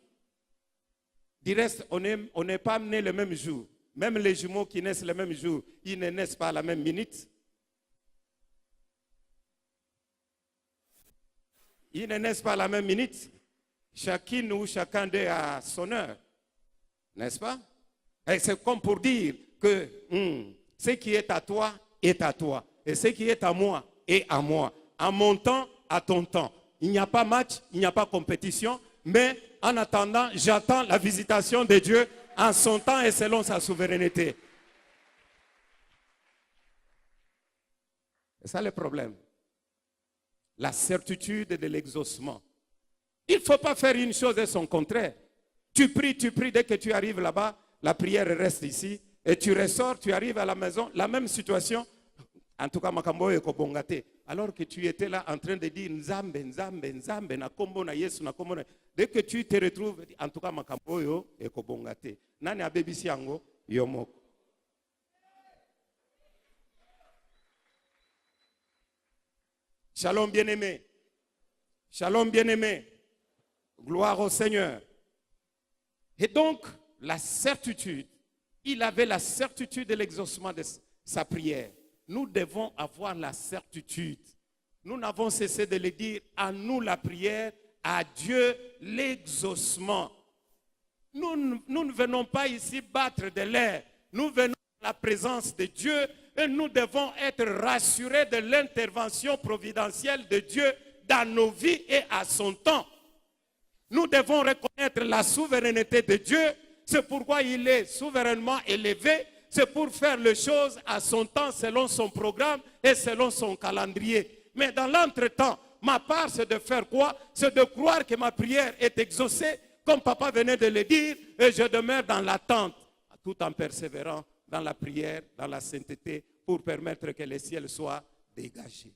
Du reste, on n'est pas nés le même jour. Même les jumeaux qui naissent le même jour, ils ne naissent pas à la même minute. Ils ne naissent pas à la même minute. Chacune ou chacun d'eux a son heure. N'est-ce pas? Et c'est comme pour dire que ce qui est à toi est à toi. Et ce qui est à moi est à moi. En mon temps, à ton temps. Il n'y a pas match, il n'y a pas compétition. Mais en attendant, j'attends la visitation de Dieu en son temps et selon sa souveraineté. C'est ça le problème. La certitude de l'exaucement. Il ne faut pas faire une chose et son contraire. Tu pries, dès que tu arrives là-bas, la prière reste ici, et tu ressors, tu arrives à la maison, la même situation. En tout cas, Makambo est kobongate. Alors que tu étais là en train de dire Nzambe, Nzambe, Nzambe, na kombo na Yesu, na kombo na. Dès que tu te retrouves, en tout cas, Makambo est kobongate. Nani abebisi yango yomoko. Shalom bien-aimé. Shalom bien-aimé. Gloire au Seigneur. Et donc, la certitude, il avait la certitude de l'exaucement de sa prière. Nous devons avoir la certitude. Nous n'avons cessé de le dire, à nous la prière, à Dieu l'exaucement. Nous ne venons pas ici battre de l'air. Nous venons à la présence de Dieu et nous devons être rassurés de l'intervention providentielle de Dieu dans nos vies et à son temps. Nous devons reconnaître la souveraineté de Dieu. C'est pourquoi il est souverainement élevé. C'est pour faire les choses à son temps, selon son programme et selon son calendrier. Mais dans l'entretemps, ma part, c'est de faire quoi? C'est de croire que ma prière est exaucée, comme papa venait de le dire, et je demeure dans l'attente, tout en persévérant dans la prière, dans la sainteté, pour permettre que le ciel soit dégagé.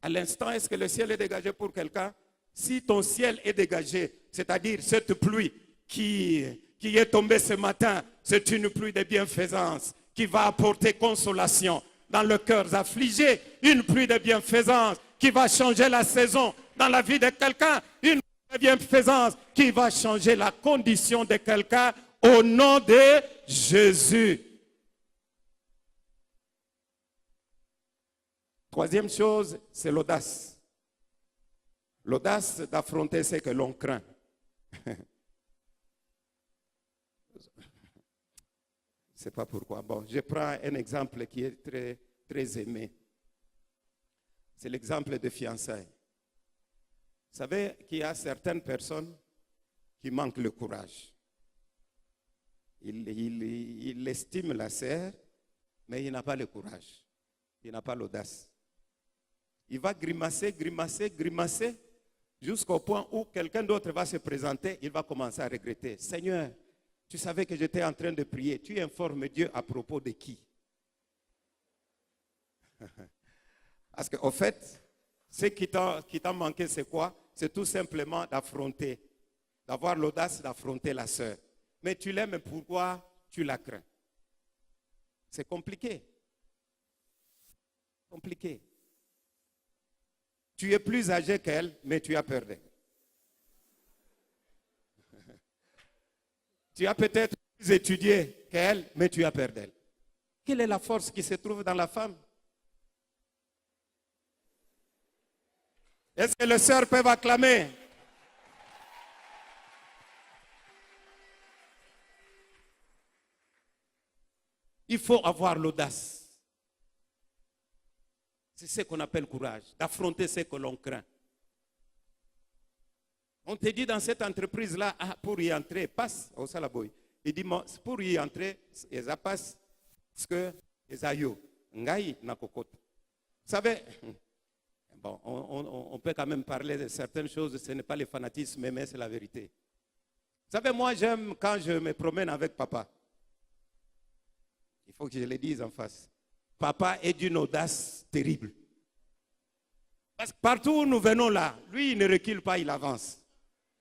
À l'instant, est-ce que le ciel est dégagé pour quelqu'un? Si ton ciel est dégagé, c'est-à-dire cette pluie qui est tombée ce matin, c'est une pluie de bienfaisance qui va apporter consolation dans le cœur affligé, une pluie de bienfaisance qui va changer la saison dans la vie de quelqu'un, une pluie de bienfaisance qui va changer la condition de quelqu'un au nom de Jésus. Troisième chose, c'est l'audace. L'audace d'affronter ce que l'on craint. sais pas pourquoi. Bon, je prends un exemple qui est très, très aimé. C'est l'exemple de fiançailles. Vous savez qu'il y a certaines personnes qui manquent le courage. Il estime la sœur, mais il n'a pas le courage. Il n'a pas l'audace. Il va grimacer, grimacer, grimacer, jusqu'au point où quelqu'un d'autre va se présenter, il va commencer à regretter. Seigneur, tu savais que j'étais en train de prier. Tu informes Dieu à propos de qui? Parce qu'au fait, ce qui t'a manqué, c'est quoi? C'est tout simplement d'affronter, d'avoir l'audace d'affronter la sœur. Mais tu l'aimes, pourquoi tu la crains? C'est compliqué. Compliqué. Tu es plus âgé qu'elle, mais tu as peur d'elle. Tu as peut-être plus étudié qu'elle, mais tu as peur d'elle. Quelle est la force qui se trouve dans la femme? Est-ce que les sœurs peuvent acclamer? Il faut avoir l'audace. C'est ce qu'on appelle courage, d'affronter ce que l'on craint. On te dit dans cette entreprise-là, ah, pour y entrer, passe au Salaboy. Il dit, pour y entrer, ça passe parce que ça y est, ngai na kokota. Vous savez, bon, on peut quand même parler de certaines choses, ce n'est pas le fanatisme, mais c'est la vérité. Vous savez, moi j'aime quand je me promène avec papa. Il faut que je le dise en face. Papa est d'une audace terrible. Parce que partout où nous venons là, lui il ne recule pas, il avance.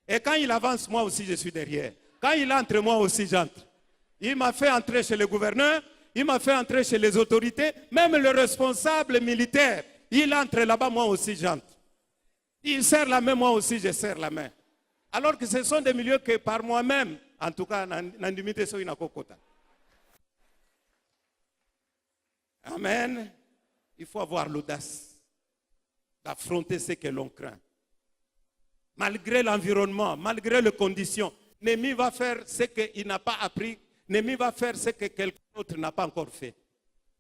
Et quand il avance, moi aussi je suis derrière. Quand il entre, moi aussi j'entre. Il m'a fait entrer chez le gouverneur, il m'a fait entrer chez les autorités, même le responsable militaire. Il entre là-bas, moi aussi j'entre. Il serre la main, moi aussi je serre la main. Alors que ce sont des milieux que par moi-même, en tout cas, n'indimité sur une kokota. Amen. Il faut avoir l'audace d'affronter ce que l'on craint. Malgré l'environnement, malgré les conditions, Néhémie va faire ce qu'il n'a pas appris. Néhémie va faire ce que quelqu'un d'autre n'a pas encore fait.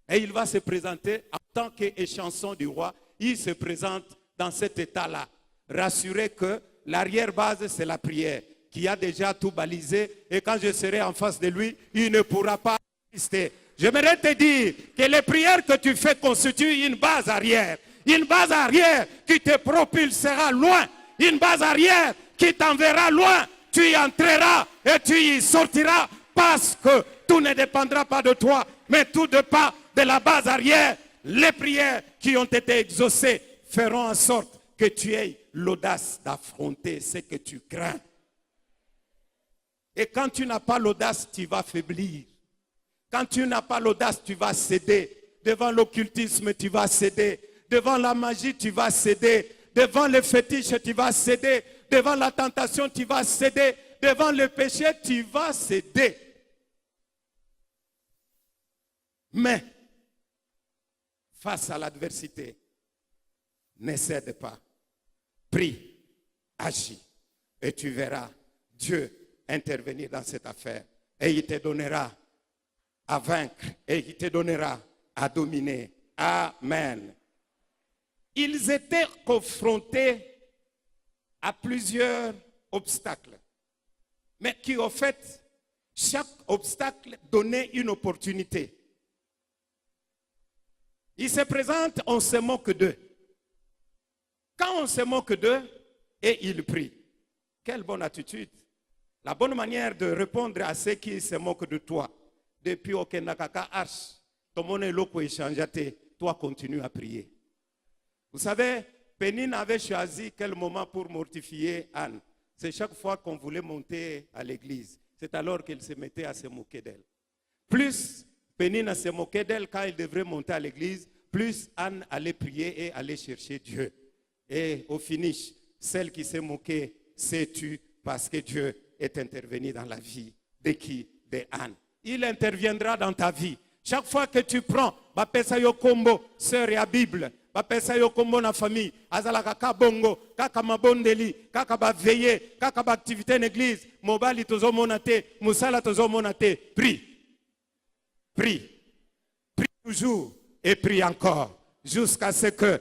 Et il va se présenter en tant qu'échanson du roi. Il se présente dans cet état-là, rassuré que l'arrière-base, c'est la prière, qui a déjà tout balisé. Et quand je serai en face de lui, il ne pourra pas résister. J'aimerais te dire que les prières que tu fais constituent une base arrière. Une base arrière qui te propulsera loin. Une base arrière qui t'enverra loin. Tu y entreras et tu y sortiras parce que tout ne dépendra pas de toi, mais tout dépend de la base arrière. Les prières qui ont été exaucées feront en sorte que tu aies l'audace d'affronter ce que tu crains. Et quand tu n'as pas l'audace, tu vas faiblir. Quand tu n'as pas l'audace, tu vas céder. Devant l'occultisme, tu vas céder. Devant la magie, tu vas céder. Devant le fétiche, tu vas céder. Devant la tentation, tu vas céder. Devant le péché, tu vas céder. Mais, face à l'adversité, ne cède pas. Prie, agis. Et tu verras Dieu intervenir dans cette affaire. Et il te donnera à vaincre et il te donnera à dominer. Amen. Ils étaient confrontés à plusieurs obstacles. Mais qui, au fait, chaque obstacle donnait une opportunité. Ils se présentent, on se moque d'eux. Quand on se moque d'eux, et ils prient. Quelle bonne attitude. La bonne manière de répondre à ceux qui se moquent de toi. Depuis aucun nakaka arche, ton monnaie loko échangeate, toi continue à prier. Vous savez, Pénine avait choisi quel moment pour mortifier Anne. C'est chaque fois qu'on voulait monter à l'église. C'est alors qu'elle se mettait à se moquer d'elle. Plus Pénine se moquait d'elle quand elle devrait monter à l'église, plus Anne allait prier et allait chercher Dieu. Et au finish, celle qui s'est moquée s'est tue parce que Dieu est intervenu dans la vie de qui? De Anne. Il interviendra dans ta vie. Chaque fois que tu prends, bapesa yo kombo, sœur ya Bible, bapesa yo kombo na famille, azalaka ka bongo, kaka mabondeli, kaka ba veiller, kaka ba activité en église, mobali tozo monate, musala tozo monate, prie. Prie. Prie toujours et prie encore. Jusqu'à ce que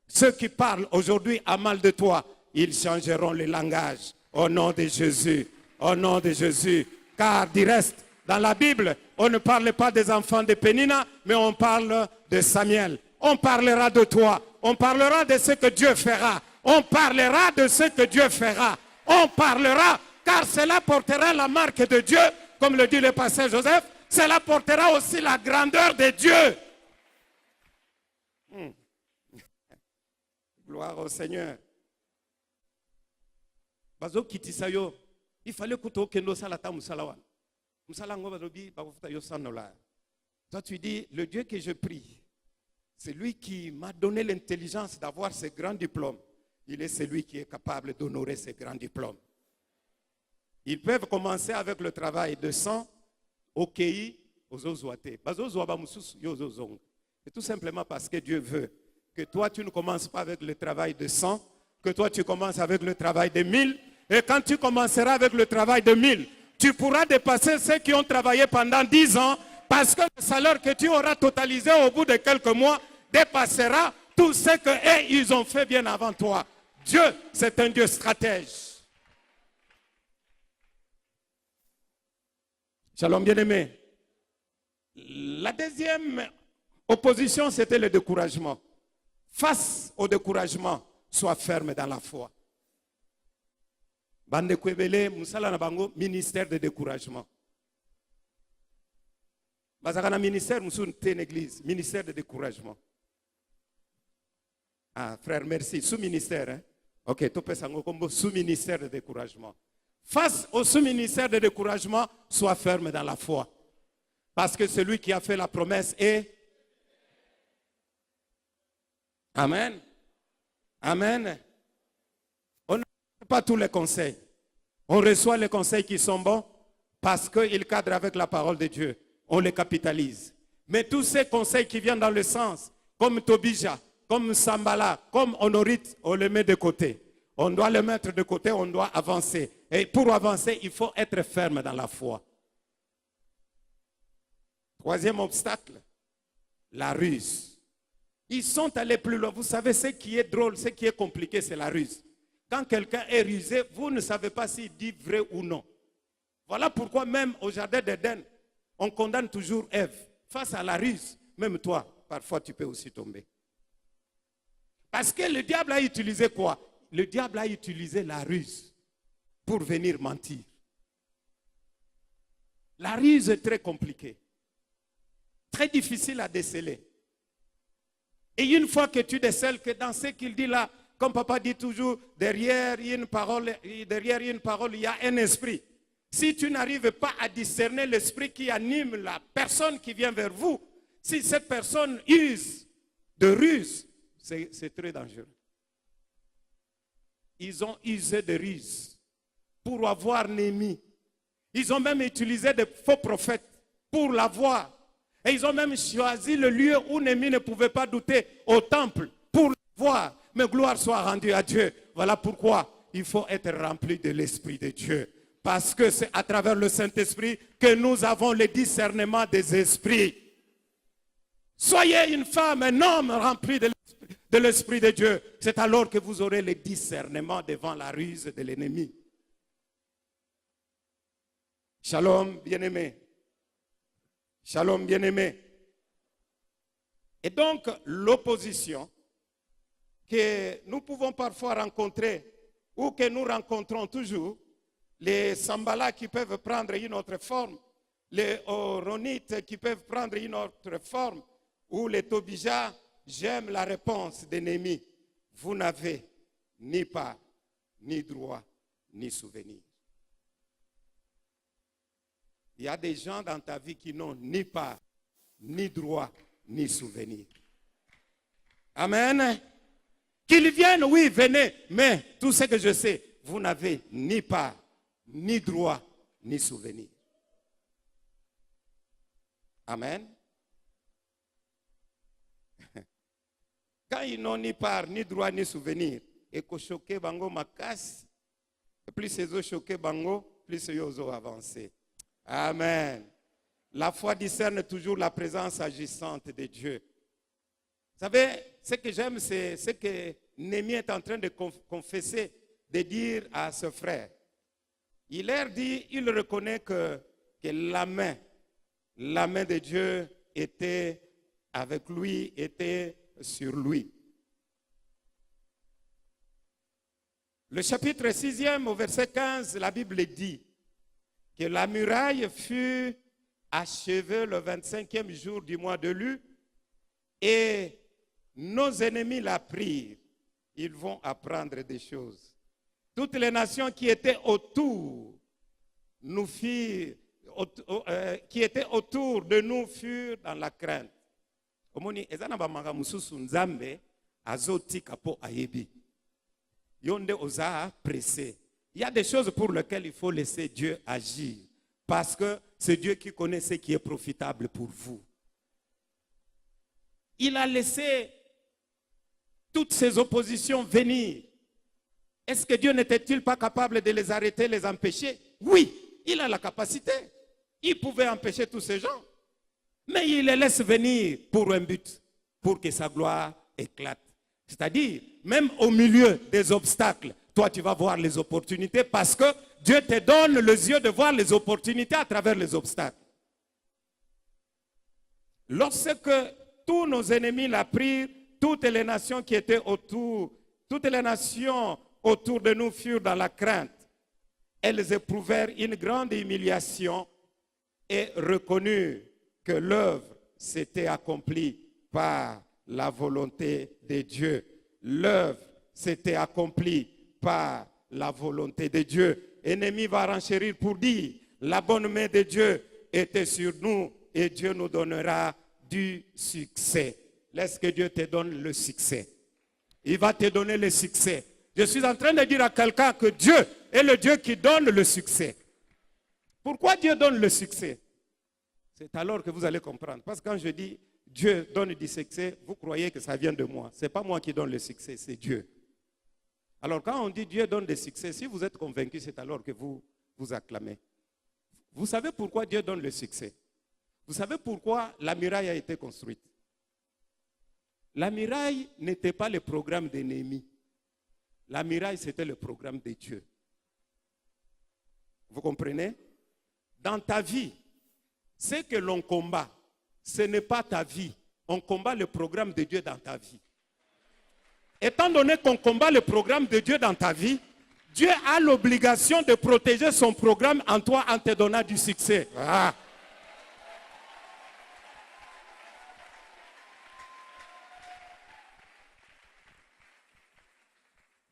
ceux qui parlent aujourd'hui à mal de toi, ils changeront le langage. Au nom de Jésus. Au nom de Jésus. Car du reste, dans la Bible, on ne parle pas des enfants de Pénina, mais on parle de Samuel. On parlera de toi. On parlera de ce que Dieu fera. On parlera de ce que Dieu fera. On parlera, car cela portera la marque de Dieu, comme le dit le pasteur Joseph. Cela portera aussi la grandeur de Dieu. Gloire au Seigneur. Bazo kitisayo. Il fallait que tu aies salata musalawan. Toi tu dis, le Dieu que je prie, c'est lui qui m'a donné l'intelligence d'avoir ce grand diplôme. Il est celui qui est capable d'honorer ces grands diplômes. Ils peuvent commencer avec le travail de sang, au Kei, aux Ozoate. C'est tout simplement parce que Dieu veut que toi, tu ne commences pas avec le travail de 100, que toi, tu commences avec le travail de 1000. Et quand tu commenceras avec le travail de 1000, tu pourras dépasser ceux qui ont travaillé pendant 10 ans, parce que le salaire que tu auras totalisé au bout de quelques mois dépassera tout ce qu'eux, ils ont fait bien avant toi. Dieu, c'est un Dieu stratège. Shalom, bien-aimé. La deuxième opposition, c'était le découragement. Face au découragement, sois ferme dans la foi. Bande Kwebele, Moussala Nabango, ministère de découragement. Bazakana ministère, Moussoun Ten Église, ministère de découragement. Ah, frère, merci. Sous-ministère, hein? Ok, Topé Sango Kombo, sous-ministère de découragement. Face au sous-ministère de découragement, sois ferme dans la foi. Parce que celui qui a fait la promesse est... Amen. Amen. On ne reçoit pas tous les conseils. On reçoit les conseils qui sont bons parce qu'ils cadrent avec la parole de Dieu. On les capitalise. Mais tous ces conseils qui viennent dans le sens, comme Tobija, comme Sambala, comme Honorite, on les met de côté. On doit les mettre de côté, on doit avancer. Et pour avancer, il faut être ferme dans la foi. Troisième obstacle, la ruse. Ils sont allés plus loin. Vous savez, ce qui est drôle, ce qui est compliqué, c'est la ruse. Quand quelqu'un est rusé, vous ne savez pas s'il dit vrai ou non. Voilà pourquoi même au jardin d'Éden, on condamne toujours Ève. Face à la ruse, même toi, parfois tu peux aussi tomber. Parce que le diable a utilisé quoi? Le diable a utilisé la ruse pour venir mentir. La ruse est très compliquée. Très difficile à déceler. Et une fois que tu décèles que dans ce qu'il dit là, comme papa dit toujours, derrière une parole, il y a un esprit. Si tu n'arrives pas à discerner l'esprit qui anime la personne qui vient vers vous, si cette personne use de ruse, c'est très dangereux. Ils ont usé de ruse pour avoir Néhémie. Ils ont même utilisé des faux prophètes pour l'avoir. Et ils ont même choisi le lieu où Néhémie ne pouvait pas douter, au temple, pour l'avoir. Mais gloire soit rendue à Dieu. Voilà pourquoi il faut être rempli de l'Esprit de Dieu. Parce que c'est à travers le Saint-Esprit que nous avons le discernement des esprits. Soyez une femme, un homme rempli de l'Esprit de Dieu. C'est alors que vous aurez le discernement devant la ruse de l'ennemi. Shalom, bien-aimé. Shalom, bien-aimé. Et donc, l'opposition que nous pouvons parfois rencontrer ou que nous rencontrons toujours, les Sambala qui peuvent prendre une autre forme, les Oronites qui peuvent prendre une autre forme, ou les Tobija, j'aime la réponse de Néhémie. Vous n'avez ni part, ni droit, ni souvenir. Il y a des gens dans ta vie qui n'ont ni part, ni droit, ni souvenir. Amen. Qu'ils viennent, oui, venez. Mais tout ce que je sais, vous n'avez ni part, ni droit, ni souvenir. Amen. Quand ils n'ont ni part, ni droit, ni souvenir, et que choqué bango makas, plus ils ont choqué bango, plus ils ont avancé. Amen. La foi discerne toujours la présence agissante de Dieu. Vous savez, ce que j'aime, c'est ce que Néhémie est en train de confesser, de dire à ce frère. Il leur dit, il reconnaît que la main de Dieu était avec lui, était sur lui. Le chapitre 6e au verset 15, la Bible dit que la muraille fut achevée le 25e jour du mois de Lu et nos ennemis la prirent. Ils vont apprendre des choses. Toutes les nations qui étaient autour de nous furent dans la crainte. Il y a des choses pour lesquelles il faut laisser Dieu agir. Parce que c'est Dieu qui connaît ce qui est profitable pour vous. Il a laissé toutes ces oppositions venir. Est-ce que Dieu n'était-il pas capable de les arrêter, les empêcher? Oui, il a la capacité. Il pouvait empêcher tous ces gens. Mais il les laisse venir pour un but, pour que sa gloire éclate. C'est-à-dire, même au milieu des obstacles, toi tu vas voir les opportunités parce que Dieu te donne les yeux de voir les opportunités à travers les obstacles. Lorsque tous nos ennemis la prirent, toutes les nations qui étaient autour, toutes les nations autour de nous furent dans la crainte. Elles éprouvèrent une grande humiliation et reconnurent que l'œuvre s'était accomplie par la volonté de Dieu. L'œuvre s'était accomplie par la volonté de Dieu. Ennemi va renchérir pour dire, la bonne main de Dieu était sur nous et Dieu nous donnera du succès. Laisse que Dieu te donne le succès. Il va te donner le succès. Je suis en train de dire à quelqu'un que Dieu est le Dieu qui donne le succès. Pourquoi Dieu donne le succès? C'est alors que vous allez comprendre. Parce que quand je dis Dieu donne du succès, vous croyez que ça vient de moi. Ce n'est pas moi qui donne le succès, c'est Dieu. Alors quand on dit Dieu donne des succès, si vous êtes convaincu, c'est alors que vous acclamez. Vous savez pourquoi Dieu donne le succès? Vous savez pourquoi la muraille a été construite? La muraille n'était pas le programme de Néhémie. La muraille, c'était le programme de Dieu. Vous comprenez? Dans ta vie, ce que l'on combat, ce n'est pas ta vie. On combat le programme de Dieu dans ta vie. Étant donné qu'on combat le programme de Dieu dans ta vie, Dieu a l'obligation de protéger son programme en toi en te donnant du succès. Ah.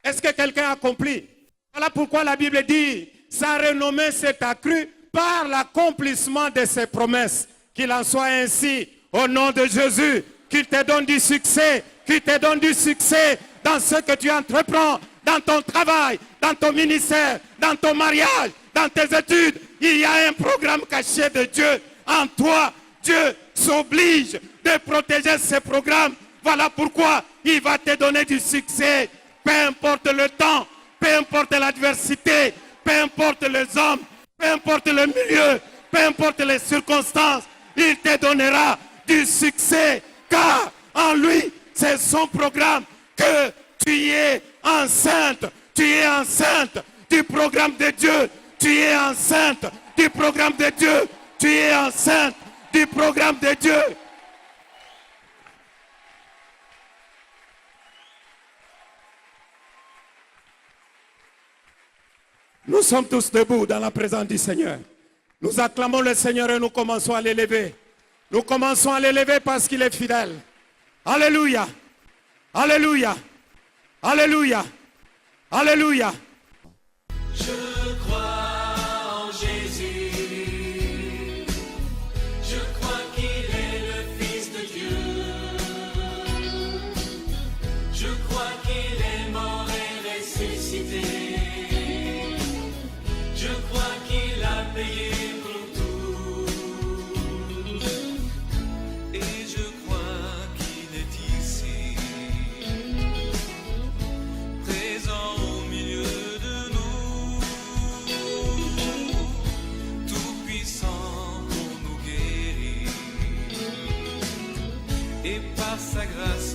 Est-ce que quelqu'un a compris? Voilà pourquoi la Bible dit, sa renommée s'est accrue par l'accomplissement de ses promesses. Qu'il en soit ainsi, au nom de Jésus, qu'il te donne du succès, qu'il te donne du succès dans ce que tu entreprends, dans ton travail, dans ton ministère, dans ton mariage, dans tes études. Il y a un programme caché de Dieu en toi. Dieu s'oblige de protéger ce programme. Voilà pourquoi il va te donner du succès. Peu importe le temps, peu importe l'adversité, peu importe les hommes, peu importe le milieu, peu importe les circonstances, il te donnera du succès. Car en lui, c'est son programme que tu es enceinte. Tu es enceinte du programme de Dieu. Tu es enceinte du programme de Dieu. Tu es enceinte du programme de Dieu. Nous sommes tous debout dans la présence du Seigneur. Nous acclamons le Seigneur et nous commençons à l'élever. Nous commençons à l'élever parce qu'il est fidèle. Alléluia. Alléluia. Alléluia. Alléluia. Je crois en Jésus. Je crois qu'il est le Fils de Dieu. Je crois qu'il est mort et ressuscité. Je crois qu'il a payé pour tout. Et je crois qu'il est ici, présent au milieu de nous, tout puissant pour nous guérir. sa grâce.